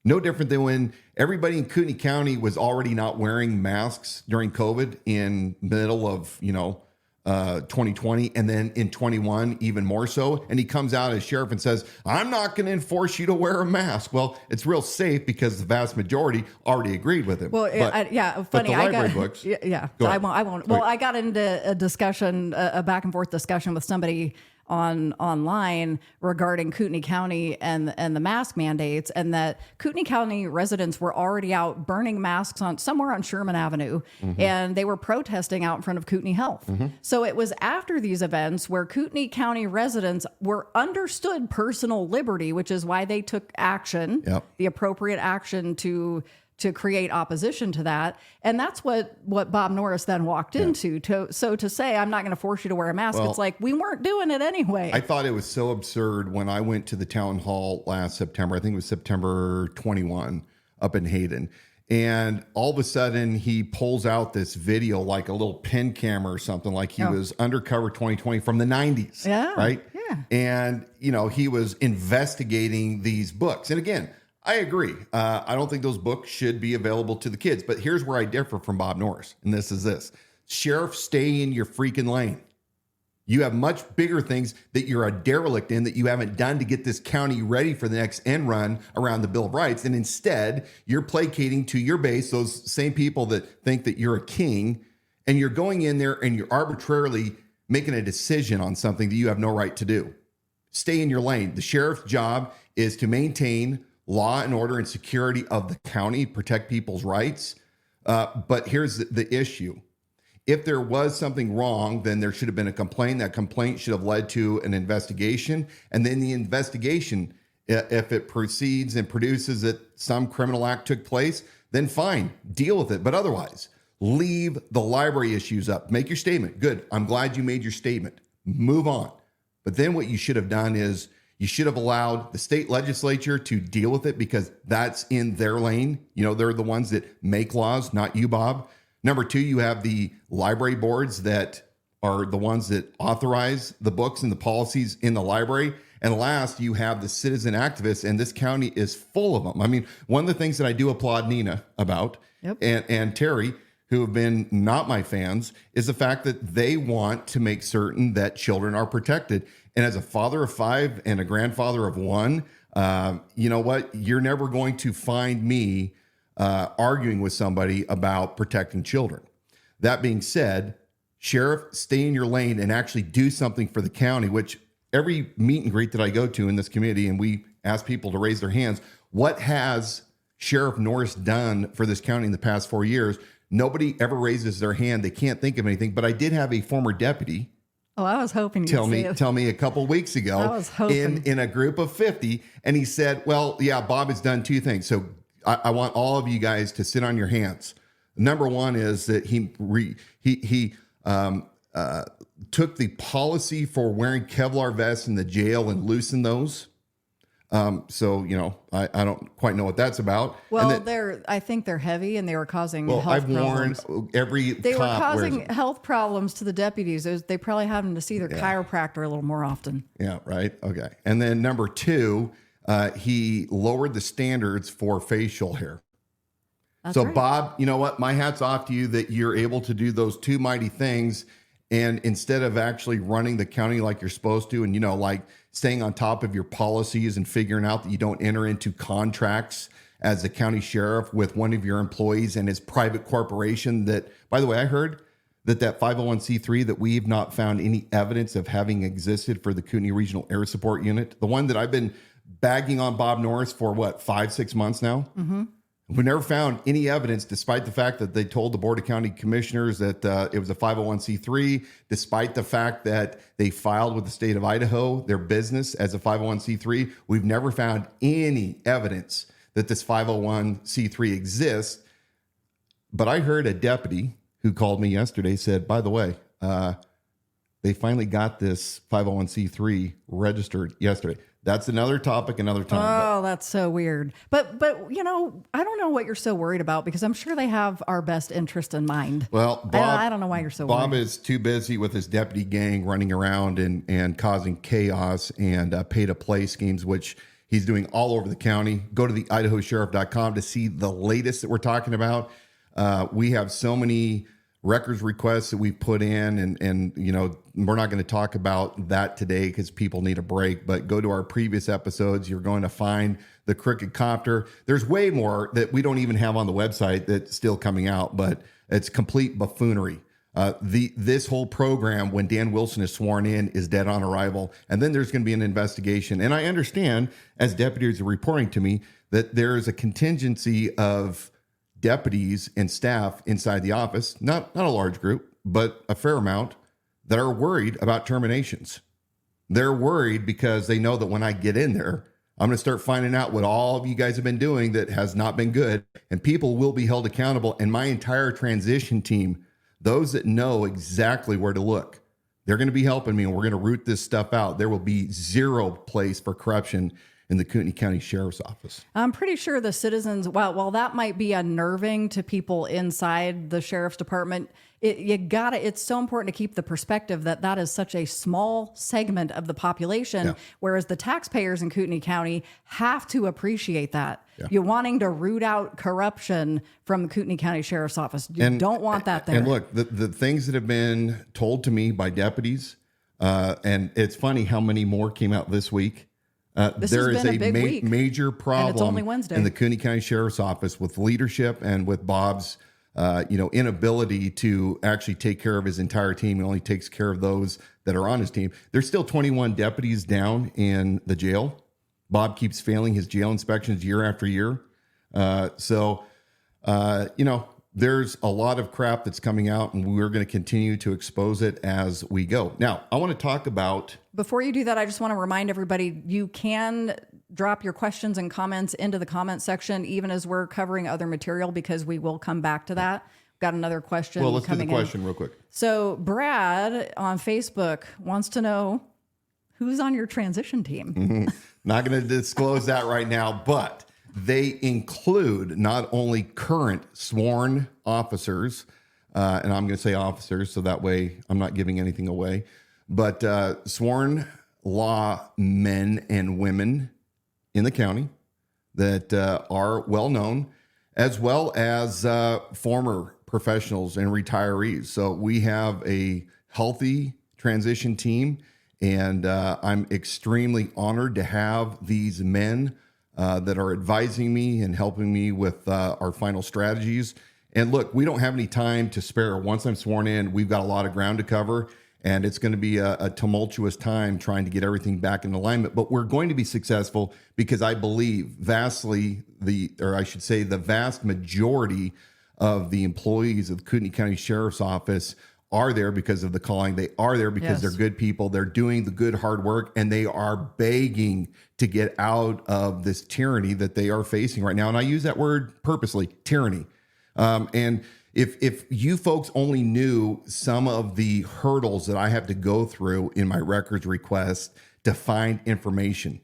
[SPEAKER 6] No different than when everybody in Kootenai County was already not wearing masks during COVID in middle of, 2020, and then in 21 even more so, and he comes out as sheriff and says, I'm not going to enforce you to wear a mask. Well, it's real safe because the vast majority already agreed with him.
[SPEAKER 5] Well, funny.
[SPEAKER 6] But the library books.
[SPEAKER 5] Yeah. So I won't. Well, I got into a discussion, a back and forth discussion with somebody online regarding Kootenai County and the mask mandates, and that Kootenai County residents were already out burning masks somewhere on Sherman Avenue, and they were protesting out in front of Kootenai Health. So it was after these events where Kootenai County residents were understood personal liberty, which is why they took action, the appropriate action to create opposition to that. And that's what Bob Norris then walked into. So to say, I'm not going to force you to wear a mask, it's like, we weren't doing it anyway.
[SPEAKER 6] I thought it was so absurd when I went to the town hall last September. I think it was September 21 up in Hayden. And all of a sudden he pulls out this video, like a little pen camera or something, like he was Undercover 2020 from the 90s. Right?
[SPEAKER 5] Yeah.
[SPEAKER 6] And, he was investigating these books. And again, I agree. I don't think those books should be available to the kids. But here's where I differ from Bob Norris. And this is this. Sheriff, stay in your freaking lane. You have much bigger things that you're a derelict in that you haven't done to get this county ready for the next end run around the Bill of Rights. And instead, you're placating to your base, those same people that think that you're a king. And you're going in there and you're arbitrarily making a decision on something that you have no right to do. Stay in your lane. The sheriff's job is to maintain law and order and security of the county, protect people's rights. But here's the issue. If there was something wrong, then there should have been a complaint. That complaint should have led to an investigation. And then the investigation, if it proceeds and produces that some criminal act took place, then fine, deal with it. But otherwise, leave the library issues up. Make your statement. Good. I'm glad you made your statement. Move on. But then what you should have done is you should have allowed the state legislature to deal with it because that's in their lane. They're the ones that make laws, not you, Bob. Number two, you have the library boards that are the ones that authorize the books and the policies in the library. And last, you have the citizen activists, and this county is full of them. I mean, one of the things that I do applaud Nina about and Terry, who have been not my fans, is the fact that they want to make certain that children are protected. And as a father of 5 and a grandfather of 1, you know what? You're never going to find me arguing with somebody about protecting children. That being said, Sheriff, stay in your lane and actually do something for the county, which every meet and greet that I go to in this community, and we ask people to raise their hands, what has Sheriff Norris done for this county in the past 4 years? Nobody ever raises their hand. They can't think of anything. But I did have a former deputy
[SPEAKER 5] I was hoping you'd
[SPEAKER 6] tell me a couple weeks ago
[SPEAKER 5] I was hoping.
[SPEAKER 6] in a group of 50, and he said, well, yeah, Bob has done 2 things. So I want all of you guys to sit on your hands. Number one is that he took the policy for wearing Kevlar vests in the jail and loosened those. So, I don't quite know what that's about.
[SPEAKER 5] Well, I think they're heavy and they were causing health problems.
[SPEAKER 6] Warned
[SPEAKER 5] they were causing health problems to the deputies. They probably having to see their chiropractor a little more often.
[SPEAKER 6] Yeah, right. Okay. And then number 2, he lowered the standards for facial hair.
[SPEAKER 5] That's right.
[SPEAKER 6] Bob, you know what? My hat's off to you that you're able to do those two mighty things. And instead of actually running the county like you're supposed to, and, like staying on top of your policies and figuring out that you don't enter into contracts as a county sheriff with one of your employees and his private corporation that, by the way, I heard that 501c3 that we've not found any evidence of having existed for the Kootenai Regional Air Support Unit, the one that I've been bagging on Bob Norris for 5-6 months now. Mm-hmm. We never found any evidence, despite the fact that they told the Board of County Commissioners that it was a 501c3, despite the fact that they filed with the state of Idaho their business as a 501c3. We've never found any evidence that this 501c3 exists. But I heard a deputy who called me yesterday said, by the way, they finally got this 501c3 registered yesterday. That's another topic, another time.
[SPEAKER 5] Oh, that's so weird. But I don't know what you're so worried about because I'm sure they have our best interest in mind.
[SPEAKER 6] Well, Bob,
[SPEAKER 5] I don't know why you're so
[SPEAKER 6] Bob
[SPEAKER 5] worried.
[SPEAKER 6] is too busy with his deputy gang running around and causing chaos and pay-to-play schemes, which he's doing all over the county. Go to the idahosheriff.com to see the latest that we're talking about. We have so many records requests that we've put in and we're not going to talk about that today because people need a break, but go to our previous episodes. You're going to find the crooked copter. There's way more that we don't even have on the website that's still coming out, but it's complete buffoonery. This whole program, when Dan Wilson is sworn in, is dead on arrival. And then there's going to be an investigation. And I understand, as deputies are reporting to me, that there is a contingency of deputies and staff inside the office, not a large group, but a fair amount, that are worried about terminations. They're worried because they know that when I get in there, I'm going to start finding out what all of you guys have been doing that has not been good, and people will be held accountable. And my entire transition team, those that know exactly where to look, they're going to be helping me, and we're going to root this stuff out. There will be zero place for corruption in the Kootenai County Sheriff's Office. I'm
[SPEAKER 5] pretty sure the citizens, while that might be unnerving to people inside the Sheriff's Department, it's so important to keep the perspective that is such a small segment of the population, whereas the taxpayers in Kootenai County have to appreciate that. Yeah. You're wanting to root out corruption from the Kootenai County Sheriff's Office. You don't want that there.
[SPEAKER 6] And look, the things that have been told to me by deputies, and it's funny how many more came out this week. There is a major problem in the Kootenai County Sheriff's Office with leadership and with Bob's inability to actually take care of his entire team. He only takes care of those that are on his team. There's still 21 deputies down in the jail. Bob keeps failing his jail inspections year after year. There's a lot of crap that's coming out, and we're going to continue to expose it as we go. Now, I want to talk about...
[SPEAKER 5] Before you do that, I just want to remind everybody, you can drop your questions and comments into the comment section, even as we're covering other material, because we will come back to that. Got another question coming in.
[SPEAKER 6] Well, let's do the question real quick.
[SPEAKER 5] So Brad on Facebook wants to know, who's on your transition team?
[SPEAKER 6] Mm-hmm. Not going to disclose that right now, but... they include not only current sworn officers, and I'm going to say officers so that way I'm not giving anything away, but sworn law men and women in the county that are well known, as well as former professionals and retirees. So we have a healthy transition team, and I'm extremely honored to have these men that are advising me and helping me with our final strategies. And look, we don't have any time to spare. Once I'm sworn in, we've got a lot of ground to cover, and it's going to be a tumultuous time trying to get everything back in alignment. But we're going to be successful because I believe the vast majority of the employees of the Kootenai County Sheriff's Office are there because of the calling. They are there because they're good people. They're doing the good hard work, and they are begging to get out of this tyranny that they are facing right now. And I use that word purposely, tyranny. And if you folks only knew some of the hurdles that I have to go through in my records request to find information.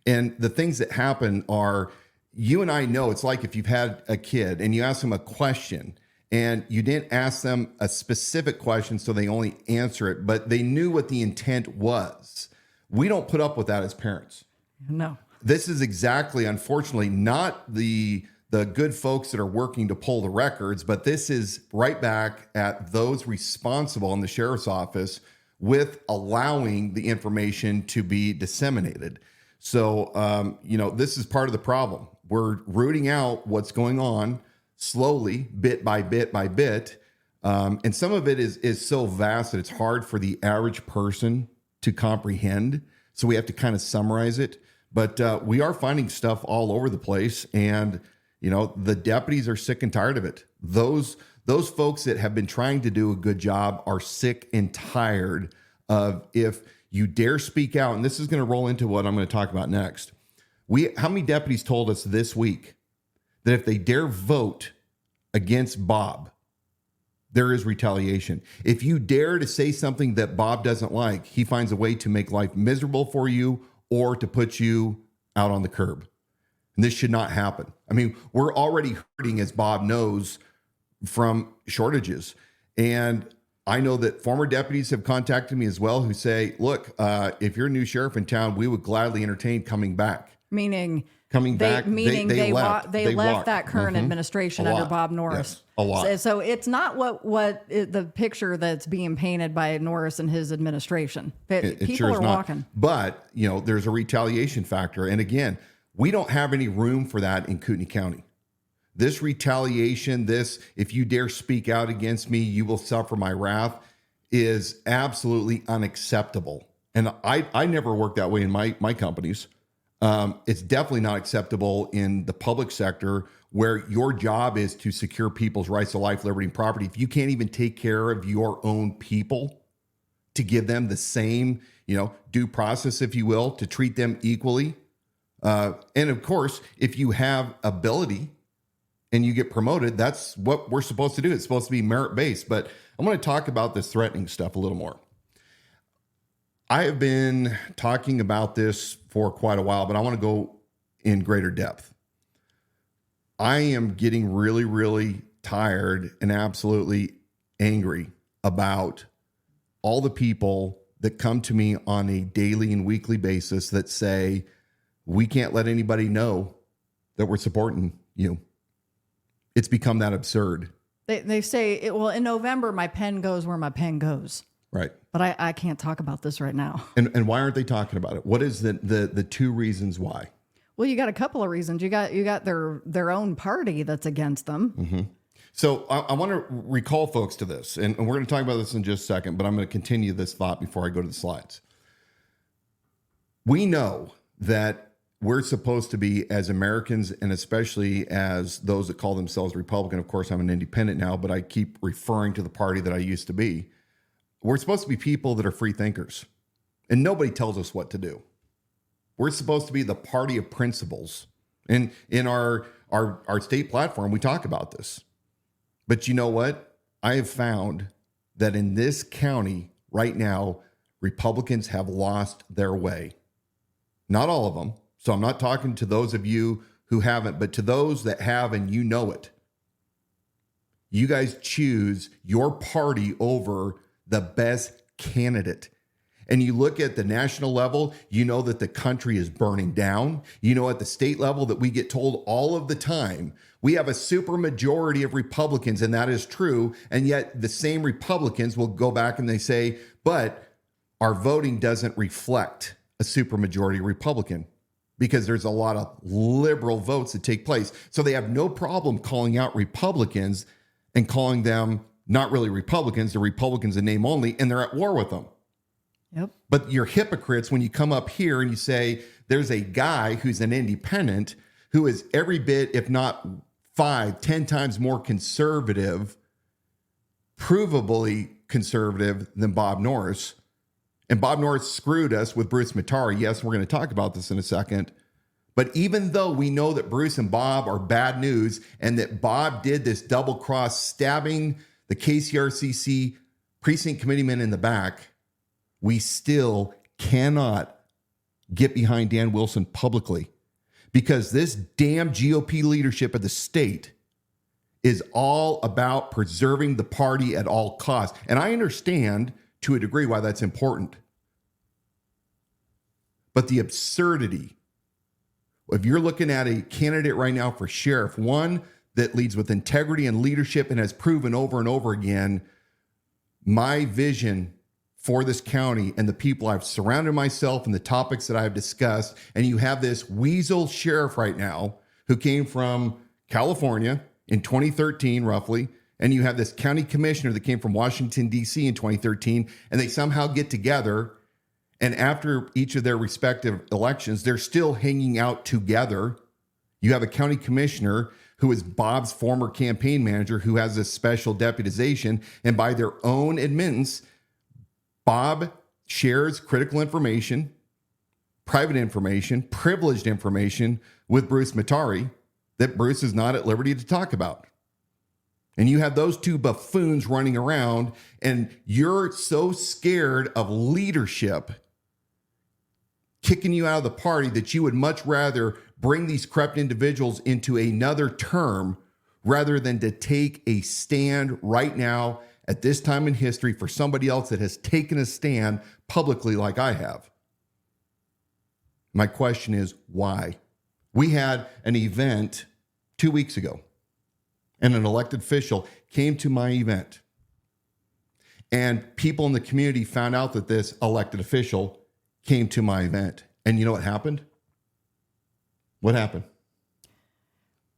[SPEAKER 6] And the things that happen are, you and I know, it's like if you've had a kid and you ask them a question and you didn't ask them a specific question, so they only answer it, but they knew what the intent was. We don't put up with that as parents.
[SPEAKER 5] No.
[SPEAKER 6] This is exactly, unfortunately, not the good folks that are working to pull the records, but this is right back at those responsible in the sheriff's office with allowing the information to be disseminated. So, this is part of the problem. We're rooting out what's going on slowly, bit by bit by bit. And some of it is so vast that it's hard for the average person to comprehend. So we have to kind of summarize it. But we are finding stuff all over the place. And, the deputies are sick and tired of it. Those folks that have been trying to do a good job are sick and tired of, if you dare speak out, and this is going to roll into what I'm going to talk about next. How many deputies told us this week that if they dare vote against Bob, there is retaliation? If you dare to say something that Bob doesn't like, he finds a way to make life miserable for you or to put you out on the curb. And this should not happen. I mean, we're already hurting, as Bob knows, from shortages. And I know that former deputies have contacted me as well who say, look, if you're a new sheriff in town, we would gladly entertain coming back.
[SPEAKER 5] Meaning
[SPEAKER 6] they
[SPEAKER 5] left
[SPEAKER 6] walked.
[SPEAKER 5] that current administration under Bob Norris.
[SPEAKER 6] Yes, a lot.
[SPEAKER 5] So it's not the picture that's being painted by Norris and his administration. People
[SPEAKER 6] sure
[SPEAKER 5] are walking.
[SPEAKER 6] But, there's a retaliation factor. And again, we don't have any room for that in Kootenai County. This retaliation, if you dare speak out against me, you will suffer my wrath, is absolutely unacceptable. And I never worked that way in my companies. It's definitely not acceptable in the public sector, where your job is to secure people's rights to life, liberty, and property. If you can't even take care of your own people, to give them the same, due process, if you will, to treat them equally. And of course, if you have ability and you get promoted, that's what we're supposed to do. It's supposed to be merit-based. But I'm going to talk about this threatening stuff a little more. I have been talking about this for quite a while, but I want to go in greater depth. I am getting really, really tired and absolutely angry about all the people that come to me on a daily and weekly basis that say, we can't let anybody know that we're supporting you. It's become that absurd.
[SPEAKER 5] They say, in November, my pen goes where my pen goes.
[SPEAKER 6] Right.
[SPEAKER 5] But I can't talk about this right now.
[SPEAKER 6] And why aren't they talking about it? What is the two reasons why?
[SPEAKER 5] Well, you got a couple of reasons. You got their own party that's against them.
[SPEAKER 6] Mm-hmm. So I want to recall folks to this, and we're going to talk about this in just a second, but I'm going to continue this thought before I go to the slides. We know that we're supposed to be, as Americans, and especially as those that call themselves Republican. Of course, I'm an independent now, but I keep referring to the party that I used to be. We're supposed to be people that are free thinkers, and nobody tells us what to do. We're supposed to be the party of principles. And in our state platform, we talk about this. But you know what? I have found that in this county right now, Republicans have lost their way. Not all of them. So I'm not talking to those of you who haven't, but to those that have, and you know it. You guys choose your party over the best candidate. And you look at the national level, you know that the country is burning down. You know, at the state level, that we get told all of the time, we have a super majority of Republicans, and that is true. And yet the same Republicans will go back and they say, but our voting doesn't reflect a super majority Republican, because there's a lot of liberal votes that take place. So they have no problem calling out Republicans and calling them not really Republicans, they're Republicans in name only, and they're at war with them.
[SPEAKER 5] Yep.
[SPEAKER 6] But you're hypocrites when you come up here and you say there's a guy who's an independent who is every bit, if not 5-10 times more conservative, provably conservative than Bob Norris. And Bob Norris screwed us with Bruce Matari. Yes, we're going to talk about this in a second. But even though we know that Bruce and Bob are bad news, and that Bob did this double cross, stabbing the KCRCC precinct committeeman in the back, we still cannot get behind Dan Wilson publicly, because this damn GOP leadership of the state is all about preserving the party at all costs. And I understand to a degree why that's important. But the absurdity, if you're looking at a candidate right now for sheriff, one that leads with integrity and leadership and has proven over and over again, my vision for this county and the people I've surrounded myself and the topics that I've discussed, and you have this weasel sheriff right now who came from California in 2013, roughly, and you have this county commissioner that came from Washington, D.C. in 2013, and they somehow get together, and after each of their respective elections, they're still hanging out together. You have a county commissioner who is Bob's former campaign manager who has this special deputization, and by their own admittance, Bob shares critical information, private information, privileged information with Bruce Matari that Bruce is not at liberty to talk about. And you have those two buffoons running around, and you're so scared of leadership kicking you out of the party that you would much rather bring these corrupt individuals into another term rather than to take a stand right now at this time in history for somebody else that has taken a stand publicly like I have. My question is, why? We had an event 2 weeks ago, and an elected official came to my event. And people in the community found out that this elected official came to my event. And you know what happened? What happened?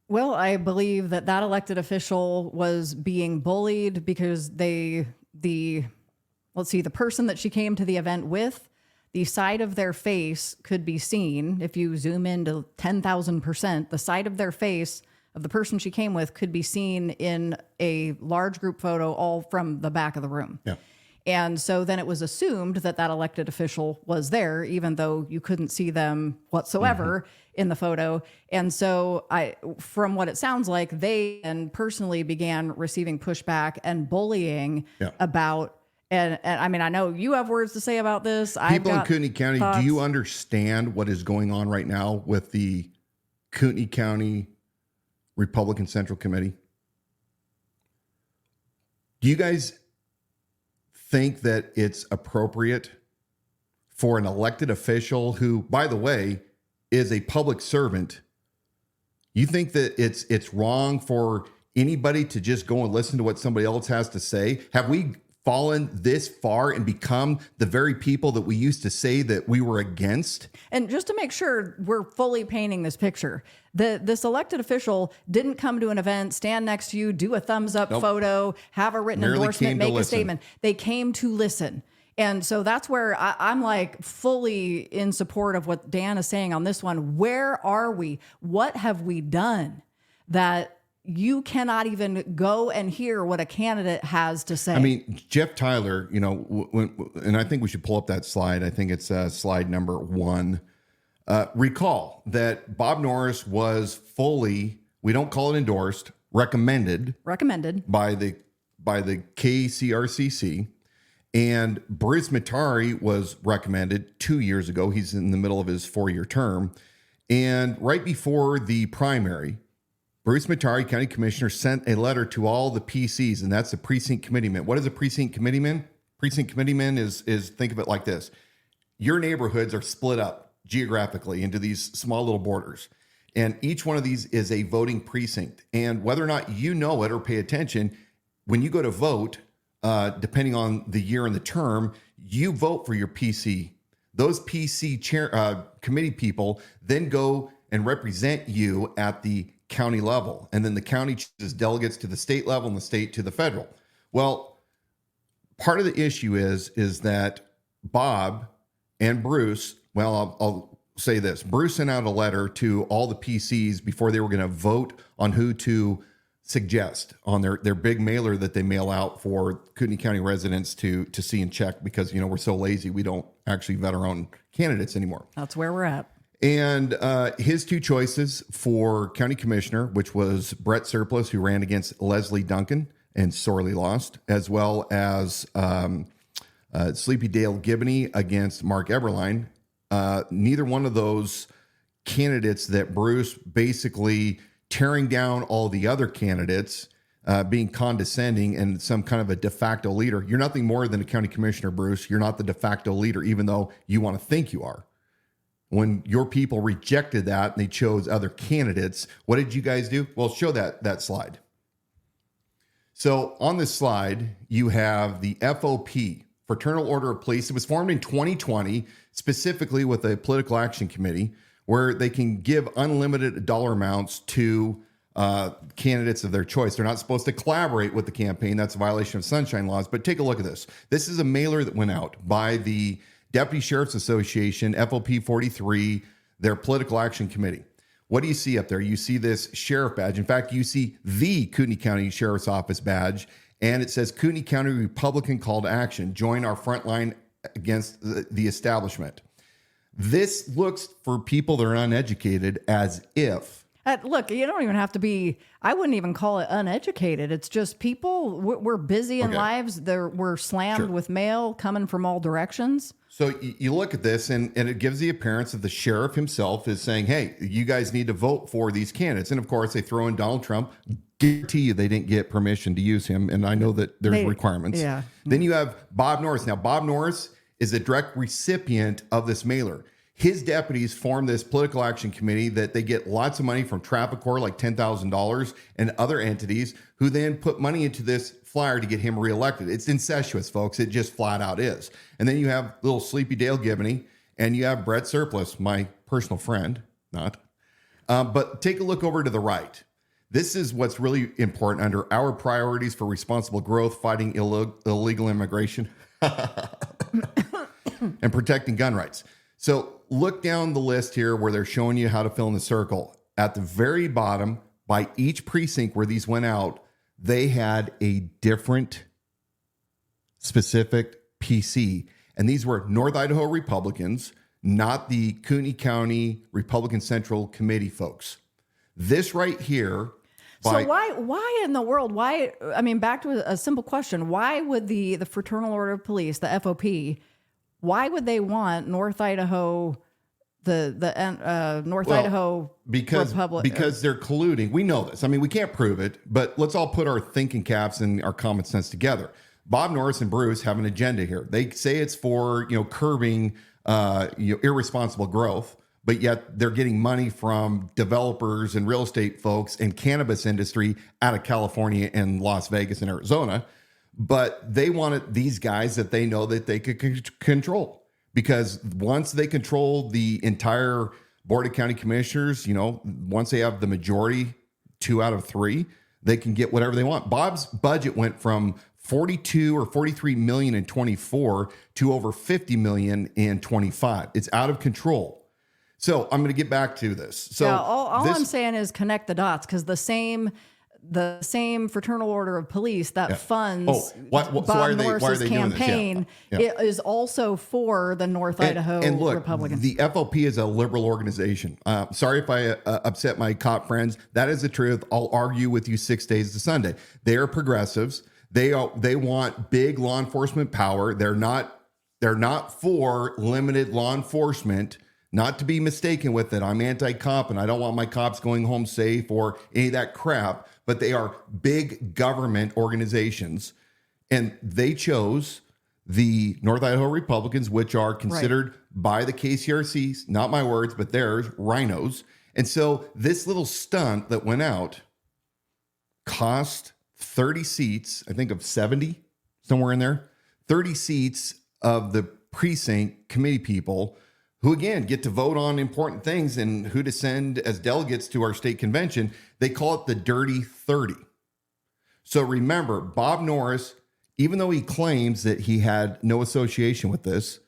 [SPEAKER 5] Well, I believe that elected official was being bullied because the person that she came to the event with, the side of their face could be seen. If you zoom into 10,000%, the side of their face of the person she came with could be seen in a large group photo all from the back of the room. Yeah. And so then it was assumed that elected official was there, even though you couldn't see them whatsoever in the photo. And so from what it sounds like, they and personally began receiving pushback and bullying about, and I mean, I know you have words to say about this.
[SPEAKER 6] People in Kootenai County, do you understand what is going on right now with the Kootenai County Republican Central Committee? Do you guys think that it's appropriate for an elected official who, by the way, is a public servant? You think that it's wrong for anybody to just go and listen to what somebody else has to say? Have we fallen this far and become the very people that we used to say that we were against? And just to make sure we're fully painting this picture, this elected official didn't come to an event, stand next to you, do a thumbs up photo, have a written endorsement, make a statement. They came to listen. And so that's where I'm like fully in support of what Dan is saying on this one. Where are we? What have we done that you cannot even go and hear what a candidate has to say? I mean, Jeff Tyler, you know, and I think we should pull up that slide. I think it's slide number 1. Recall that Bob Norris was fully, we don't call it endorsed, recommended by the KCRCC. And Bruce Matari was recommended 2 years ago. He's in the middle of his 4-year term. And right before the primary, Bruce Matari, county commissioner, sent a letter to all the PCs, and that's the precinct committeeman. What is a precinct committeeman? Precinct committeeman is think of it like this. Your neighborhoods are split up geographically into these small little borders. And each one of these is a voting precinct. And whether or not you know it or pay attention, when you go to vote, depending on the year and the term, you vote for your PC. Those PC committee people then go and represent you at the county level. And then the county chooses delegates to the state level and the state to the federal. Well, part of the issue is that Bob and Bruce, well, I'll say this. Bruce sent out a letter to all the PCs before they were going to vote on who to suggest on their big mailer that they mail out for Kootenai County residents to see and check, because, you know, we're so lazy we don't actually vet our own candidates anymore. That's where we're at. And his two choices for county commissioner, which was Brett Surplus, who ran against Leslie Duncan and sorely lost, as well as Sleepy Dale Gibney against Mark Eberline, neither one of those candidates that Bruce basically tearing down all the other candidates, being condescending and some kind of a de facto leader. You're nothing more than a county commissioner, Bruce. You're not the de facto leader, even though you want to think you are. When your people rejected that and they chose other candidates, what did you guys do? Well, show that slide. So on this slide, you have the FOP, Fraternal Order of Police. It was formed in 2020, specifically with a political action committee, where they can give unlimited dollar amounts to candidates of their choice. They're not supposed to collaborate with the campaign. That's a violation of sunshine laws. But take a look at this. This is a mailer that went out by the Deputy Sheriff's Association, FOP 43, their political action committee. What do you see up there? You see this sheriff badge. In fact, you see the Kootenai County Sheriff's Office badge, and it says Kootenai County Republican Call to Action. Join our front line against the establishment. This looks for people that are uneducated as if.
[SPEAKER 5] Look, you don't even have to be, I wouldn't even call it uneducated. It's just people, we're busy in lives. We're slammed with mail coming from all directions.
[SPEAKER 6] So you look at this and it gives the appearance of the sheriff himself is saying, hey, you guys need to vote for these candidates. And of course, they throw in Donald Trump. Guarantee you they didn't get permission to use him. And I know that there's requirements.
[SPEAKER 5] Yeah.
[SPEAKER 6] Then you have Bob Norris. Now, Bob Norris is a direct recipient of this mailer. His deputies form this political action committee that they get lots of money from Traffic Corps, like $10,000, and other entities who then put money into this flyer to get him reelected. It's incestuous, folks. It just flat out is. And then you have little Sleepy Dale Gibney, and you have Brett Surplus, my personal friend, not. But take a look over to the right. This is what's really important under our priorities for responsible growth, fighting illegal immigration, and protecting gun rights. So look down the list here where they're showing you how to fill in the circle. At the very bottom, by each precinct where these went out, they had a different specific PC. And these were North Idaho Republicans, not the Kootenai County Republican Central Committee folks. This right here.
[SPEAKER 5] So why in the world, I mean, back to a simple question. Why would the Fraternal Order of Police, the FOP, why would they want North Idaho, Idaho Republic?
[SPEAKER 6] Because they're colluding. We know this. I mean, we can't prove it, but let's all put our thinking caps and our common sense together. Bob Norris and Bruce have an agenda here. They say it's for curbing irresponsible growth, but yet they're getting money from developers and real estate folks and cannabis industry out of California and Las Vegas and Arizona. But they wanted these guys that they know that they could control, because once they control the entire Board of County Commissioners, once they have the majority, 2 out of 3, they can get whatever they want. Bob's budget went from 42 or 43 million in 24 to over 50 million in 25. It's out of control. So I'm going to get back to this. So
[SPEAKER 5] yeah, all I'm saying is connect the dots, because the same Fraternal Order of Police that funds Bob Norris's campaign is also for the North Idaho
[SPEAKER 6] and look,
[SPEAKER 5] Republicans.
[SPEAKER 6] The FOP is a liberal organization. Sorry if I upset my cop friends. That is the truth. I'll argue with you 6 days to Sunday. They are progressives. They want big law enforcement power. They're not for limited law enforcement. Not to be mistaken with it. I'm anti-cop and I don't want my cops going home safe or any of that crap, but they are big government organizations. And they chose the North Idaho Republicans, which are considered by the KCRC, not my words, but theirs, rhinos. And so this little stunt that went out cost 30 seats, I think of 70, somewhere in there, 30 seats of the precinct committee people who, again, get to vote on important things and who to send as delegates to our state convention. They call it the Dirty 30. So remember, Bob Norris, even though he claims that he had no association with this,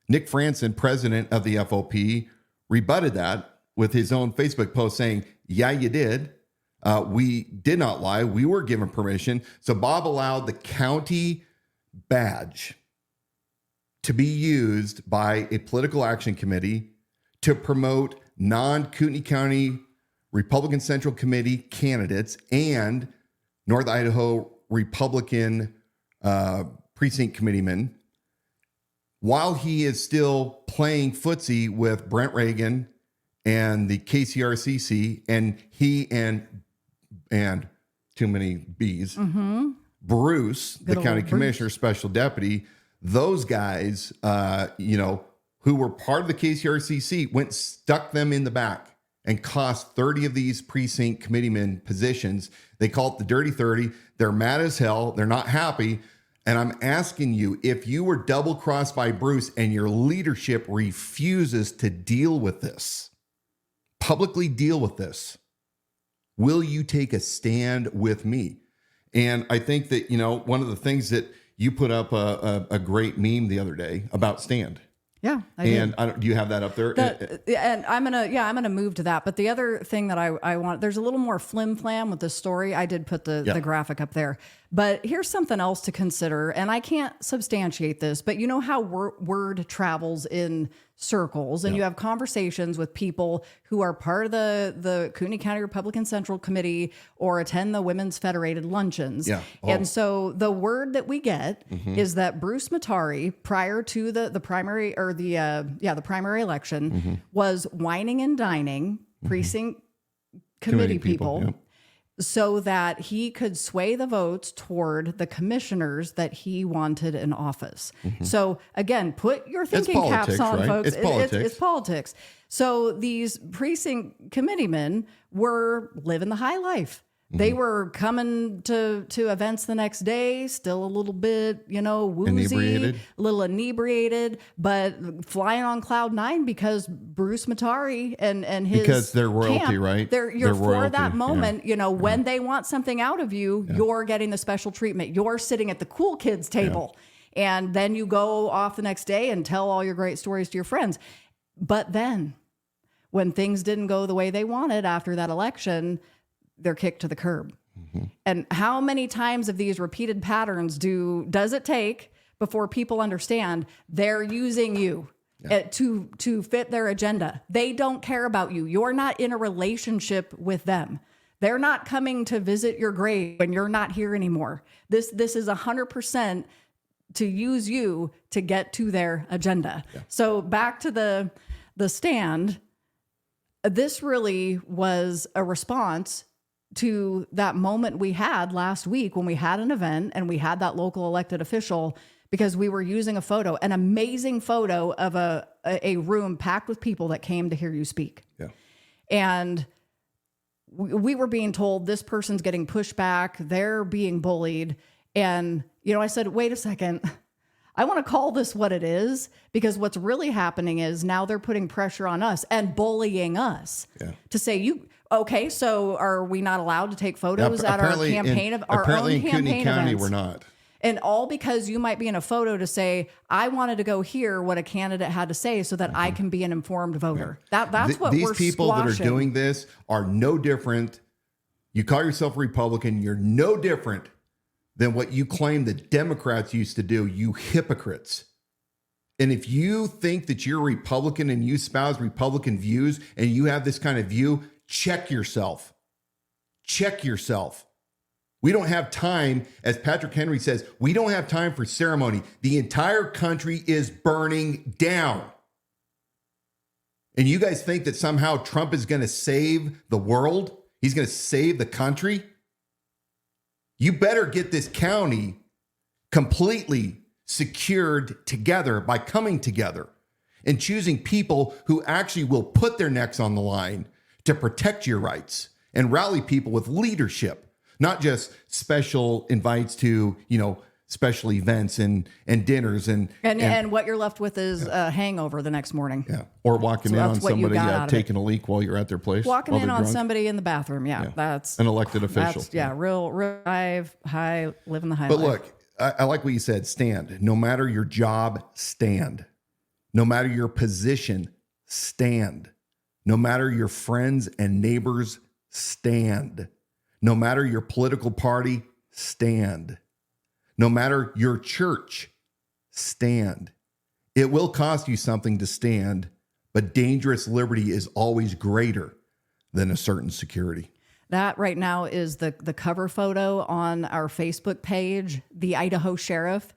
[SPEAKER 6] Nick Franson, president of the FOP, rebutted that with his own Facebook post saying, yeah, you did. We did not lie. We were given permission. So Bob allowed the county badge to be used by a political action committee to promote non-Kootenai County Republican Central Committee candidates and North Idaho Republican precinct committeemen while he is still playing footsie with Brent Reagan and the KCRCC, and he and too many B's, Bruce, the county commissioner, special deputy, those guys, who were part of the KCRCC, went stuck them in the back and cost 30 of these precinct committeemen positions. They call it the Dirty 30. They're mad as hell. They're not happy. And I'm asking you, if you were double crossed by Bruce and your leadership refuses to deal with this, publicly deal with this, will you take a stand with me? And I think that, one of the things that you put up a great meme the other day about stand.
[SPEAKER 5] Yeah,
[SPEAKER 6] do you have that up there?
[SPEAKER 5] And I'm gonna move to that. But the other thing that I want, there's a little more flim flam with this story. I did put the graphic up there. But here's something else to consider, and I can't substantiate this, but you know how word travels in circles, and you have conversations with people who are part of the Kootenai County Republican Central Committee or attend the Women's Federated luncheons. Yeah. Oh. And so the word that we get is that Bruce Matari, prior to the primary or the primary election, was whining and dining precinct committee people. So that he could sway the votes toward the commissioners that he wanted in office. So again, put your thinking caps on, right? Folks. It's politics. So these precinct committeemen were living the high life. They were coming to events the next day, still a little bit, woozy, a little inebriated, but flying on cloud nine because Bruce Matari and his
[SPEAKER 6] because they're royalty,
[SPEAKER 5] camp,
[SPEAKER 6] right?
[SPEAKER 5] You're for royalty. That moment, when they want something out of you, you're getting the special treatment. You're sitting at the cool kids table, and then you go off the next day and tell all your great stories to your friends. But then, when things didn't go the way they wanted after that election, they're kicked to the curb. And how many times of these repeated patterns does it take before people understand they're using you to fit their agenda? They don't care about you. You're not in a relationship with them. They're not coming to visit your grave when you're not here anymore. This is 100% to use you to get to their agenda. So back to the stand, this really was a response to that moment we had last week when we had an event and we had that local elected official, because we were using a photo, an amazing photo of a room packed with people that came to hear you speak. Yeah. And we were being told this person's getting pushed back, they're being bullied. And, I said, wait a second, I want to call this what it is, because what's really happening is now they're putting pressure on us and bullying us to say, okay, so are we not allowed to take photos at our campaign of our own campaign events? Apparently in Kootenai County, we're not. And all because you might be in a photo to say, I wanted to go hear what a candidate had to say so that I can be an informed voter. That's what we're
[SPEAKER 6] these people
[SPEAKER 5] squashing.
[SPEAKER 6] That are doing this are no different. You call yourself a Republican, you're no different than what you claim the Democrats used to do, you hypocrites. And if you think that you're Republican and you espouse Republican views and you have this kind of view, check yourself. Check yourself. We don't have time, as Patrick Henry says, we don't have time for ceremony. The entire country is burning down. And you guys think that somehow Trump is going to save the world? He's going to save the country? You better get this county completely secured together by coming together and choosing people who actually will put their necks on the line to protect your rights and rally people with leadership, not just special invites to, special events and dinners and
[SPEAKER 5] what you're left with is a hangover the next morning.
[SPEAKER 6] Yeah. Or walking in on somebody taking a leak while you're at their place.
[SPEAKER 5] Walking in on somebody in the bathroom. Yeah. That's
[SPEAKER 6] an elected official.
[SPEAKER 5] Real high, living the high
[SPEAKER 6] life. But
[SPEAKER 5] life.
[SPEAKER 6] look, I like what you said, stand. No matter your job, stand. No matter your position, stand. No matter your friends and neighbors, stand. No matter your political party, stand. No matter your church, stand. It will cost you something to stand, but dangerous liberty is always greater than a certain security.
[SPEAKER 5] That right now is the cover photo on our Facebook page, the Idaho Sheriff.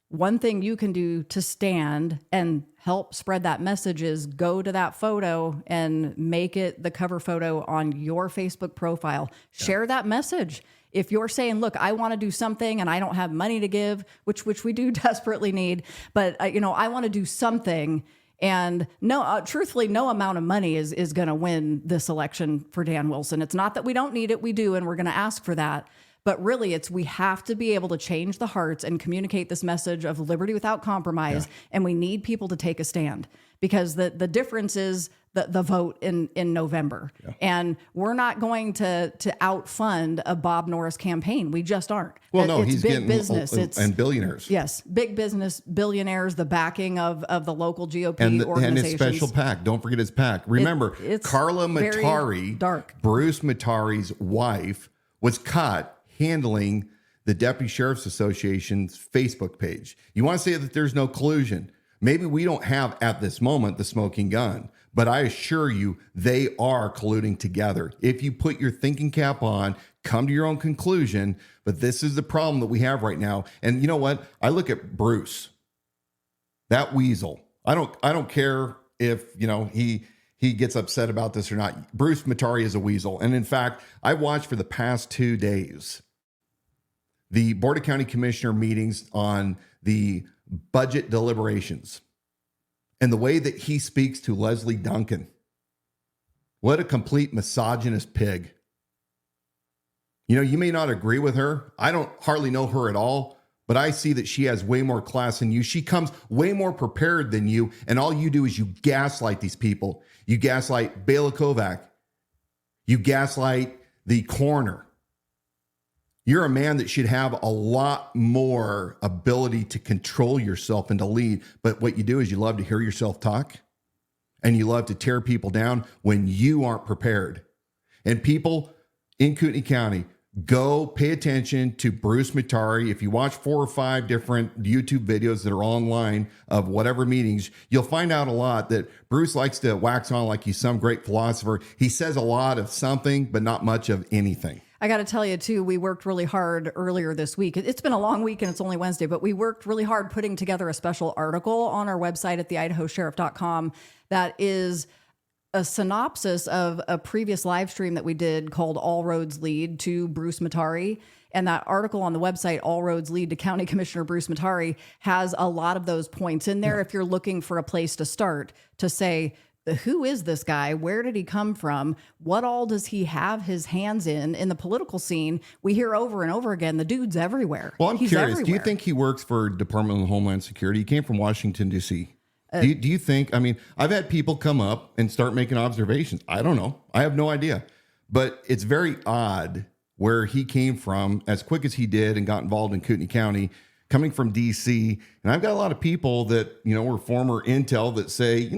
[SPEAKER 5] one thing you can do to stand and help spread that message is go to that photo and make it the cover photo on your Facebook profile. Share that message. If you're saying, look, I want to do something and I don't have money to give, which we do desperately need, but I want to do something. And no, truthfully, no amount of money is going to win this election for Dan Wilson. It's not that we don't need it. We do. And we're going to ask for that. But really, we have to be able to change the hearts and communicate this message of liberty without compromise. And we need people to take a stand, because the difference is the vote in November. And we're not going to outfund a Bob Norris campaign. We just aren't.
[SPEAKER 6] Well, no,
[SPEAKER 5] it's
[SPEAKER 6] he's
[SPEAKER 5] big
[SPEAKER 6] getting
[SPEAKER 5] business.
[SPEAKER 6] And billionaires.
[SPEAKER 5] Yes, big business, billionaires, the backing of the local GOP
[SPEAKER 6] and
[SPEAKER 5] organizations.
[SPEAKER 6] his special PAC. Don't forget his PAC. Remember,
[SPEAKER 5] it's
[SPEAKER 6] Carla
[SPEAKER 5] very
[SPEAKER 6] Matari,
[SPEAKER 5] dark.
[SPEAKER 6] Bruce Matari's wife, was caught handling the Deputy Sheriff's Association's Facebook page. You want to say that there's no collusion? Maybe we don't have at this moment the smoking gun, but I assure you they are colluding together. If you put your thinking cap on, come to your own conclusion. But this is the problem that we have right now. And you know what? I look at Bruce, that weasel. I don't care if he gets upset about this or not. Bruce Matari is a weasel. And in fact, I watched for the past 2 days the Board of County Commissioner meetings on the budget deliberations and the way that he speaks to Leslie Duncan. What a complete misogynist pig. You may not agree with her. I don't hardly know her at all, but I see that she has way more class than you. She comes way more prepared than you. And all you do is you gaslight these people. You gaslight Bela Kovac. You gaslight the coroner. You're a man that should have a lot more ability to control yourself and to lead. But what you do is you love to hear yourself talk, and you love to tear people down when you aren't prepared. And people in Kootenai County, go pay attention to Bruce Matari. If you watch 4 or 5 different YouTube videos that are online of whatever meetings, you'll find out a lot that Bruce likes to wax on like he's some great philosopher. He says a lot of something, but not much of anything.
[SPEAKER 5] I got to tell you, too, we worked really hard earlier this week. It's been a long week and it's only Wednesday, but we worked really hard putting together a special article on our website at theidahosheriff.com that is a synopsis of a previous live stream that we did called All Roads Lead to Bruce Matari. And that article on the website, All Roads Lead to County Commissioner Bruce Matari, has a lot of those points in there. If you're looking for a place to start to say, who is this guy? Where did he come from? What all does he have his hands in the political scene? We hear over and over again, the dude's everywhere.
[SPEAKER 6] Well, I'm
[SPEAKER 5] He's
[SPEAKER 6] curious.
[SPEAKER 5] everywhere.
[SPEAKER 6] Do you think he works for Department of Homeland Security? He came from Washington, D.C. Do you think, I've had people come up and start making observations. I don't know. I have no idea. But it's very odd where he came from as quick as he did and got involved in Kootenai County, coming from D.C. And I've got a lot of people that, were former intel that say,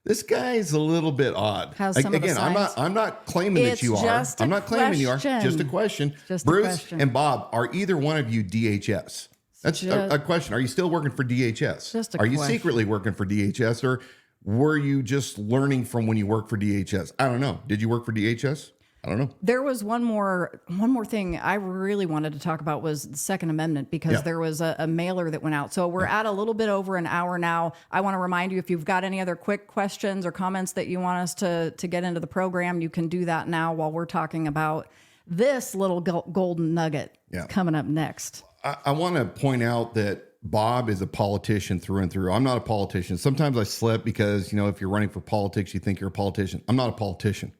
[SPEAKER 6] this guy's a little bit odd. Again, I'm not claiming that you are. I'm not claiming you are. Just a question. Bruce and Bob, are either one of you DHS? That's a question. Are you still working for DHS? Are you secretly working for DHS, or were you just learning from when you worked for DHS? I don't know. Did you work for DHS? I don't know.
[SPEAKER 5] There was one more thing I really wanted to talk about was the Second Amendment, because there was a mailer that went out. So we're at a little bit over an hour now. I want to remind you, if you've got any other quick questions or comments that you want us to get into the program, you can do that now while we're talking about this little golden nugget coming up next.
[SPEAKER 6] I want to point out that Bob is a politician through and through. I'm not a politician. Sometimes I slip because, if you're running for politics, you think you're a politician. I'm not a politician.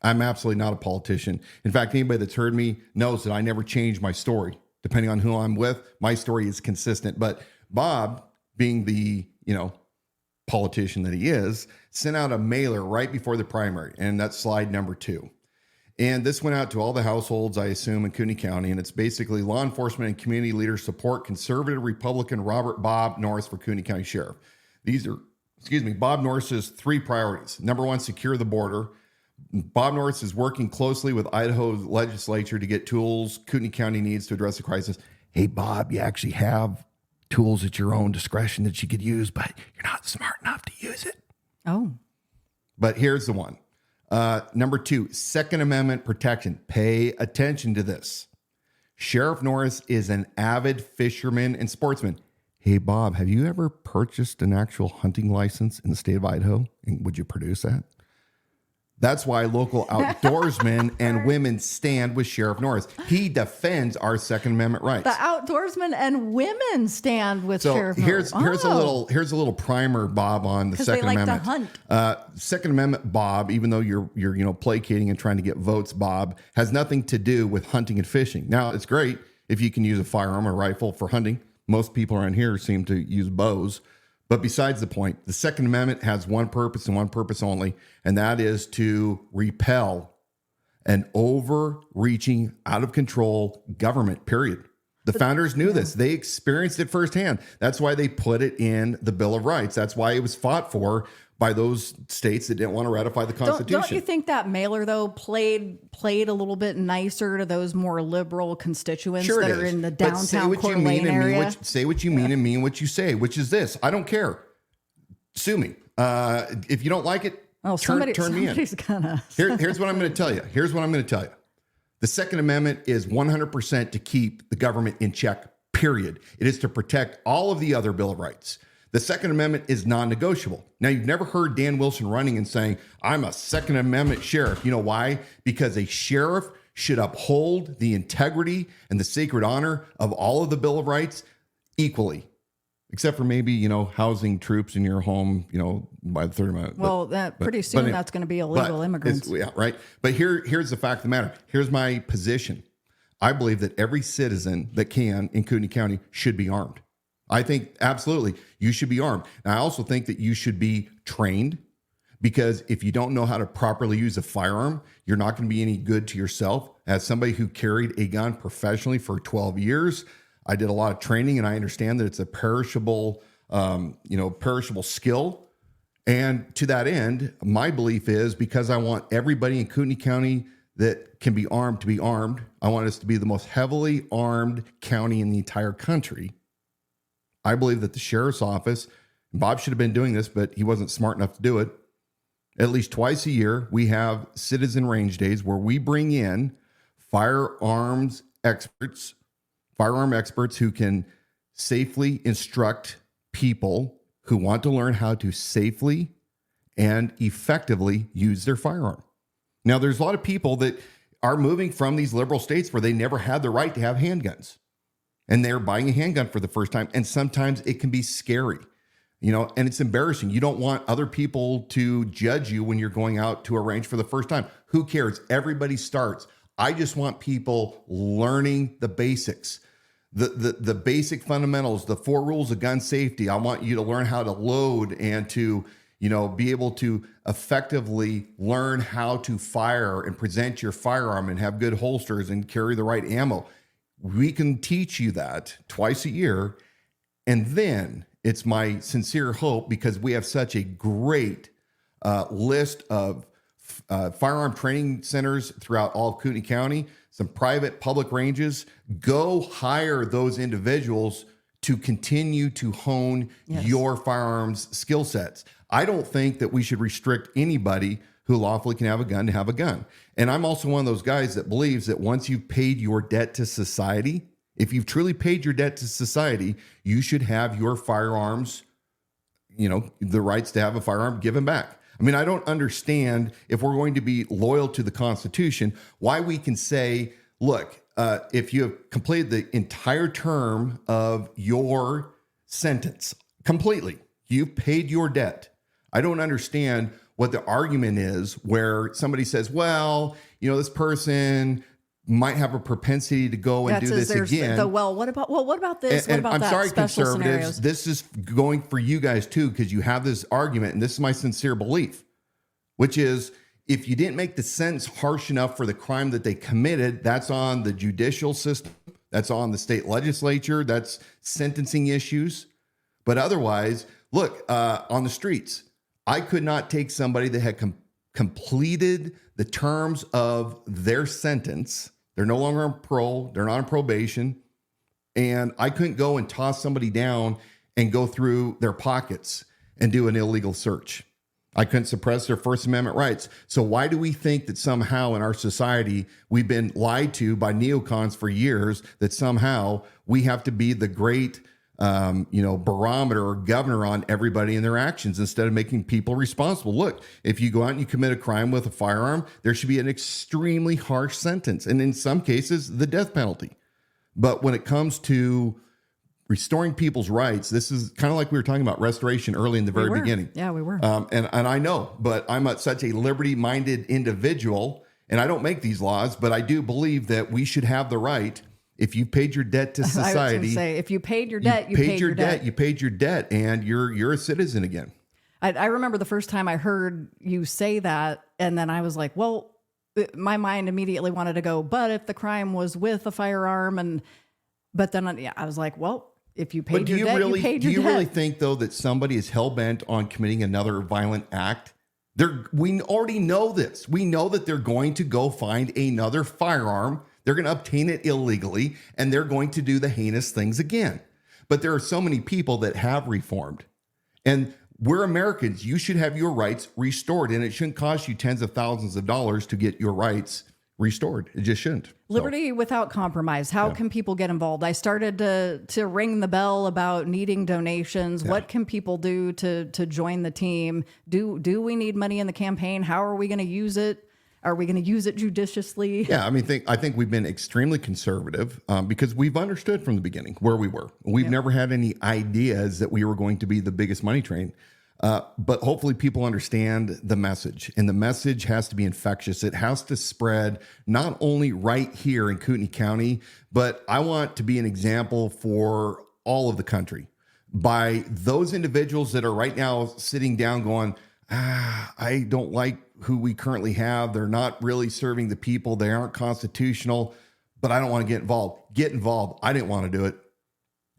[SPEAKER 6] I'm absolutely not a politician. In fact, anybody that's heard me knows that I never change my story. Depending on who I'm with, my story is consistent. But Bob, being the, politician that he is, sent out a mailer right before the primary. And that's slide number 2. And this went out to all the households, I assume, in Kootenai County. And it's basically law enforcement and community leaders support conservative Republican Bob Norris for Kootenai County Sheriff. These are, Bob Norris's 3 priorities. Number 1, secure the border. Bob Norris is working closely with Idaho's legislature to get tools Kootenai County needs to address the crisis. Hey, Bob, you actually have tools at your own discretion that you could use, but you're not smart enough to use it.
[SPEAKER 5] Oh.
[SPEAKER 6] But here's the one. Number 2, Second Amendment protection. Pay attention to this. Sheriff Norris is an avid fisherman and sportsman. hey, Bob, have you ever purchased an actual hunting license in the state of Idaho? And would you produce that? That's why local outdoorsmen and women stand with Sheriff Norris. He defends our Second Amendment rights.
[SPEAKER 5] The outdoorsmen and women stand with Sheriff Norris.
[SPEAKER 6] Here's a little primer, Bob, on the Second Amendment.
[SPEAKER 5] Because they like to hunt.
[SPEAKER 6] Second Amendment, Bob, even though you're placating and trying to get votes, Bob, has nothing to do with hunting and fishing. Now, it's great if you can use a firearm or rifle for hunting. Most people around here seem to use bows. But besides the point, the Second Amendment has one purpose and one purpose only, and that is to repel an overreaching, out of control government, period. The founders knew this. They experienced it firsthand. That's why they put it in the Bill of Rights. That's why it was fought for by those states that didn't want to ratify the Constitution.
[SPEAKER 5] Don't you think that mailer, though, played a little bit nicer to those more liberal constituents that are in the downtown Coeur d'Alene area?
[SPEAKER 6] Say what you mean and mean what you say, which is this. I don't care. Sue me. If you don't like it, turn me in. Here's what I'm going to tell you. Here's what I'm going to tell you. The Second Amendment is 100% to keep the government in check, period. It is to protect all of the other Bill of Rights. The Second Amendment is non-negotiable. Now, you've never heard Dan Wilson running and saying, I'm a Second Amendment sheriff. You know why? Because a sheriff should uphold the integrity and the sacred honor of all of the Bill of Rights equally, except for maybe, housing troops in your home, by the 30 minutes.
[SPEAKER 5] Well, pretty soon that's going to be illegal immigrants.
[SPEAKER 6] Yeah, right. But here's the fact of the matter. Here's my position. I believe that every citizen that can in Kootenai County should be armed. I think absolutely you should be armed. And I also think that you should be trained, because if you don't know how to properly use a firearm, you're not going to be any good to yourself. As somebody who carried a gun professionally for 12 years, I did a lot of training, and I understand that it's a perishable skill. And to that end, my belief is, because I want everybody in Kootenai County that can be armed to be armed, I want us to be the most heavily armed county in the entire country. I believe that the sheriff's office, Bob should have been doing this, but he wasn't smart enough to do it. At least twice a year, we have citizen range days where we bring in firearm experts who can safely instruct people who want to learn how to safely and effectively use their firearm. Now, there's a lot of people that are moving from these liberal states where they never had the right to have handguns, and they're buying a handgun for the first time. And sometimes it can be scary, and it's embarrassing. You don't want other people to judge you when you're going out to a range for the first time. Who cares? Everybody starts. I just want people learning the basics, the basic fundamentals, the 4 rules of gun safety. I want you to learn how to load and to, be able to effectively learn how to fire and present your firearm and have good holsters and carry the right ammo. We can teach you that twice a year. And then it's my sincere hope, because we have such a great list of firearm training centers throughout all of Kootenai County, some private public ranges. Go hire those individuals to continue to hone your firearms skill sets. I don't think that we should restrict anybody who lawfully can have a gun to have a gun. And I'm also one of those guys that believes that once you've paid your debt to society, if you've truly paid your debt to society, you should have your firearms, the rights to have a firearm given back. I mean, I don't understand, if we're going to be loyal to the Constitution, why we can say, look, if you have completed the entire term of your sentence completely, you've paid your debt. I don't understand what the argument is where somebody says, well, this person might have a propensity to go and do this again.
[SPEAKER 5] What about this?
[SPEAKER 6] And
[SPEAKER 5] what about
[SPEAKER 6] I'm
[SPEAKER 5] that?
[SPEAKER 6] sorry,
[SPEAKER 5] Special
[SPEAKER 6] conservatives,
[SPEAKER 5] scenarios.
[SPEAKER 6] this is going for you guys too, because you have this argument, and this is my sincere belief, which is, if you didn't make the sentence harsh enough for the crime that they committed, that's on the judicial system, that's on the state legislature, that's sentencing issues. But otherwise, look, on the streets, I could not take somebody that had completed the terms of their sentence. They're no longer on parole. They're not on probation. And I couldn't go and toss somebody down and go through their pockets and do an illegal search. I couldn't suppress their First Amendment rights. So why do we think that somehow in our society we've been lied to by neocons for years, that somehow we have to be the great barometer or governor on everybody and their actions instead of making people responsible. Look, if you go out and you commit a crime with a firearm, there should be an extremely harsh sentence, and in some cases, the death penalty. But when it comes to restoring people's rights, this is kind of like we were talking about restoration early in the very beginning.
[SPEAKER 5] Yeah, we were.
[SPEAKER 6] And I know, but I'm such a liberty-minded individual, and I don't make these laws, but I do believe that we should have the right. If you paid your debt to society,
[SPEAKER 5] I was going to say, if you paid your debt, you paid your debt.
[SPEAKER 6] You paid your debt, and you're a citizen again.
[SPEAKER 5] I remember the first time I heard you say that, and then I was like, well, my mind immediately wanted to go, but if the crime was with a firearm, but then I was like, well, if you paid your debt, you paid your debt.
[SPEAKER 6] Do you really think, though, that somebody is hell-bent on committing another violent act? We already know this. We know that they're going to go find another firearm. They're going to obtain it illegally, and they're going to do the heinous things again. But there are so many people that have reformed. And we're Americans. You should have your rights restored, and it shouldn't cost you tens of thousands of dollars to get your rights restored. It just shouldn't.
[SPEAKER 5] Liberty without compromise. How can people get involved? I started to ring the bell about needing donations. What can people do to join the team? Do we need money in the campaign? How are we going to use it? Are we going to use it judiciously?
[SPEAKER 6] Yeah, I think we've been extremely conservative because we've understood from the beginning where we were. We've never had any ideas that we were going to be the biggest money train. But hopefully people understand the message, and the message has to be infectious. It has to spread not only right here in Kootenai County, but I want to be an example for all of the country by those individuals that are right now sitting down going, I don't like who we currently have. They're not really serving the people. They aren't constitutional, but I don't want to get involved. Get involved. I didn't want to do it.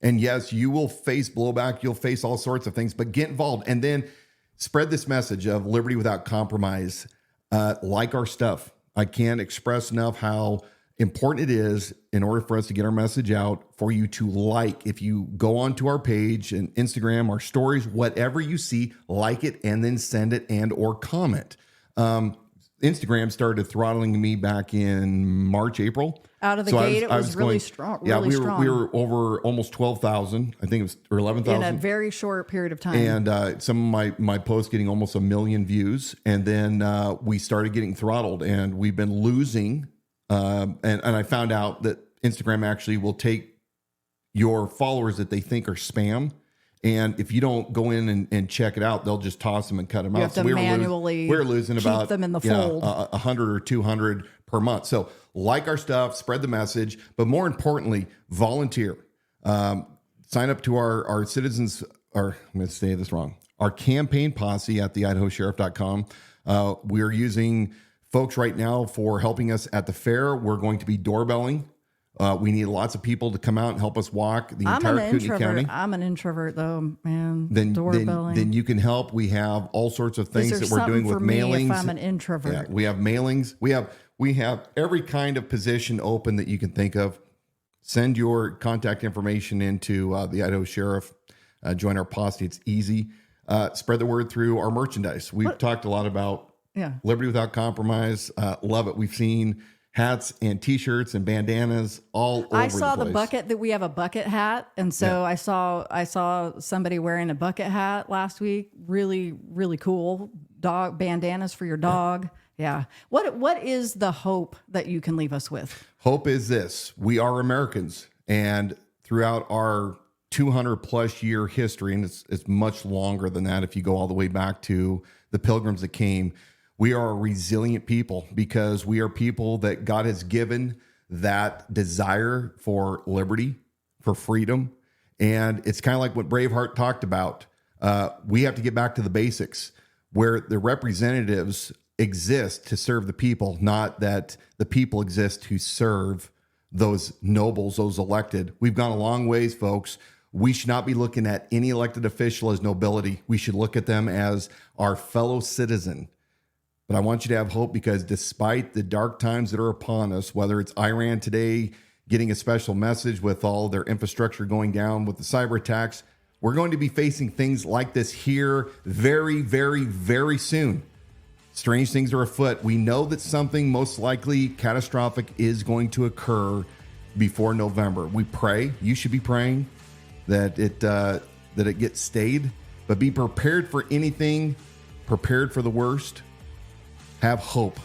[SPEAKER 6] And yes, you will face blowback. You'll face all sorts of things, but get involved and then spread this message of liberty without compromise. Like our stuff. I can't express enough how important it is in order for us to get our message out for you to like. If you go onto our page and Instagram, our stories, whatever you see, like it and then send it and or comment. Instagram started throttling me back in March, April.
[SPEAKER 5] Out of the gate, it was really strong.
[SPEAKER 6] Yeah, we were over almost 12,000. I think it was, or 11,000.
[SPEAKER 5] In a very short period of time.
[SPEAKER 6] And some of my posts getting almost 1 million views. And then we started getting throttled, and we've been losing. And I found out that Instagram actually will take your followers that they think are spam. And if you don't go in and check it out, they'll just toss them and cut them out.
[SPEAKER 5] You have to manually
[SPEAKER 6] we're losing
[SPEAKER 5] keep
[SPEAKER 6] about
[SPEAKER 5] them in the fold.
[SPEAKER 6] 100 or 200 per month. So like our stuff, spread the message, but more importantly, volunteer. Sign up to our citizens, or I'm going to say this wrong, our campaign posse at the idahosheriff.com. We're using folks right now for helping us at the fair. We're going to be doorbelling. We need lots of people to come out and help us walk the entire Kootenai County.
[SPEAKER 5] I'm an introvert, though, man.
[SPEAKER 6] Then you can help. We have all sorts of things that we're doing with mailings.
[SPEAKER 5] If I'm an introvert,
[SPEAKER 6] yeah, we have mailings. We have every kind of position open that you can think of. Send your contact information into the Idaho Sheriff. Join our posse. It's easy. Spread the word through our merchandise. We've talked a lot about liberty without compromise. Love it. We've seen hats and T-shirts and bandanas all over the place.
[SPEAKER 5] I saw the bucket that we have a bucket hat, and so I saw somebody wearing a bucket hat last week. Really, really cool. Dog bandanas for your dog. Yeah. What is the hope that you can leave us with?
[SPEAKER 6] Hope is this: we are Americans, and throughout our 200 plus year history, and it's much longer than that if you go all the way back to the Pilgrims that came. We are a resilient people because we are people that God has given that desire for liberty, for freedom. And it's kind of like what Braveheart talked about. We have to get back to the basics where the representatives exist to serve the people, not that the people exist to serve those nobles, those elected. We've gone a long ways, folks. We should not be looking at any elected official as nobility. We should look at them as our fellow citizen. But I want you to have hope because despite the dark times that are upon us, whether it's Iran today getting a special message with all their infrastructure going down with the cyber attacks, we're going to be facing things like this here very, very, very soon. Strange things are afoot. We know that something most likely catastrophic is going to occur before November. We pray. You should be praying. that it gets stayed, but be prepared for anything, prepared for the worst. Have hope,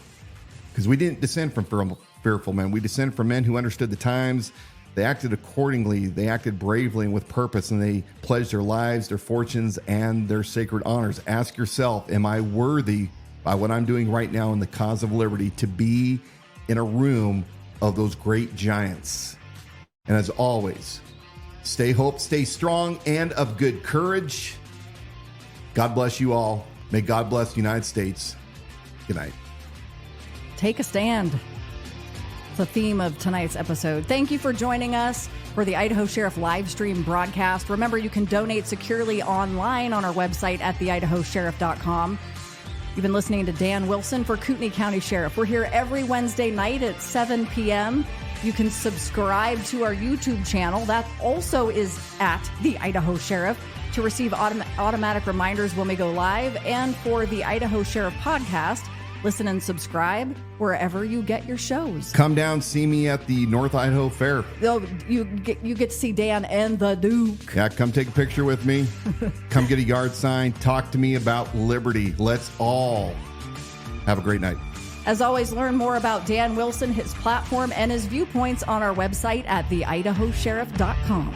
[SPEAKER 6] because we didn't descend from fearful men. We descend from men who understood the times. They acted accordingly. They acted bravely and with purpose, and they pledged their lives, their fortunes, and their sacred honors. Ask yourself, am I worthy by what I'm doing right now in the cause of liberty to be in a room of those great giants? And as always, stay hope, stay strong, and of good courage. God bless you all. May God bless the United States. Good night.
[SPEAKER 5] Take a stand. It's the theme of tonight's episode. Thank you for joining us for the Idaho Sheriff live stream broadcast. Remember, you can donate securely online on our website at theidahosheriff.com. You've been listening to Dan Wilson for Kootenai County Sheriff. We're here every Wednesday night at 7 p.m. You can subscribe to our YouTube channel. That also is at the Idaho Sheriff to receive automatic reminders when we go live. And for the Idaho Sheriff podcast, listen and subscribe wherever you get your shows.
[SPEAKER 6] Come down, see me at the North Idaho Fair.
[SPEAKER 5] Oh, you get to see Dan and the Duke.
[SPEAKER 6] Yeah, come take a picture with me. Come get a yard sign. Talk to me about liberty. Let's all have a great night.
[SPEAKER 5] As always, learn more about Dan Wilson, his platform, and his viewpoints on our website at theidahosheriff.com.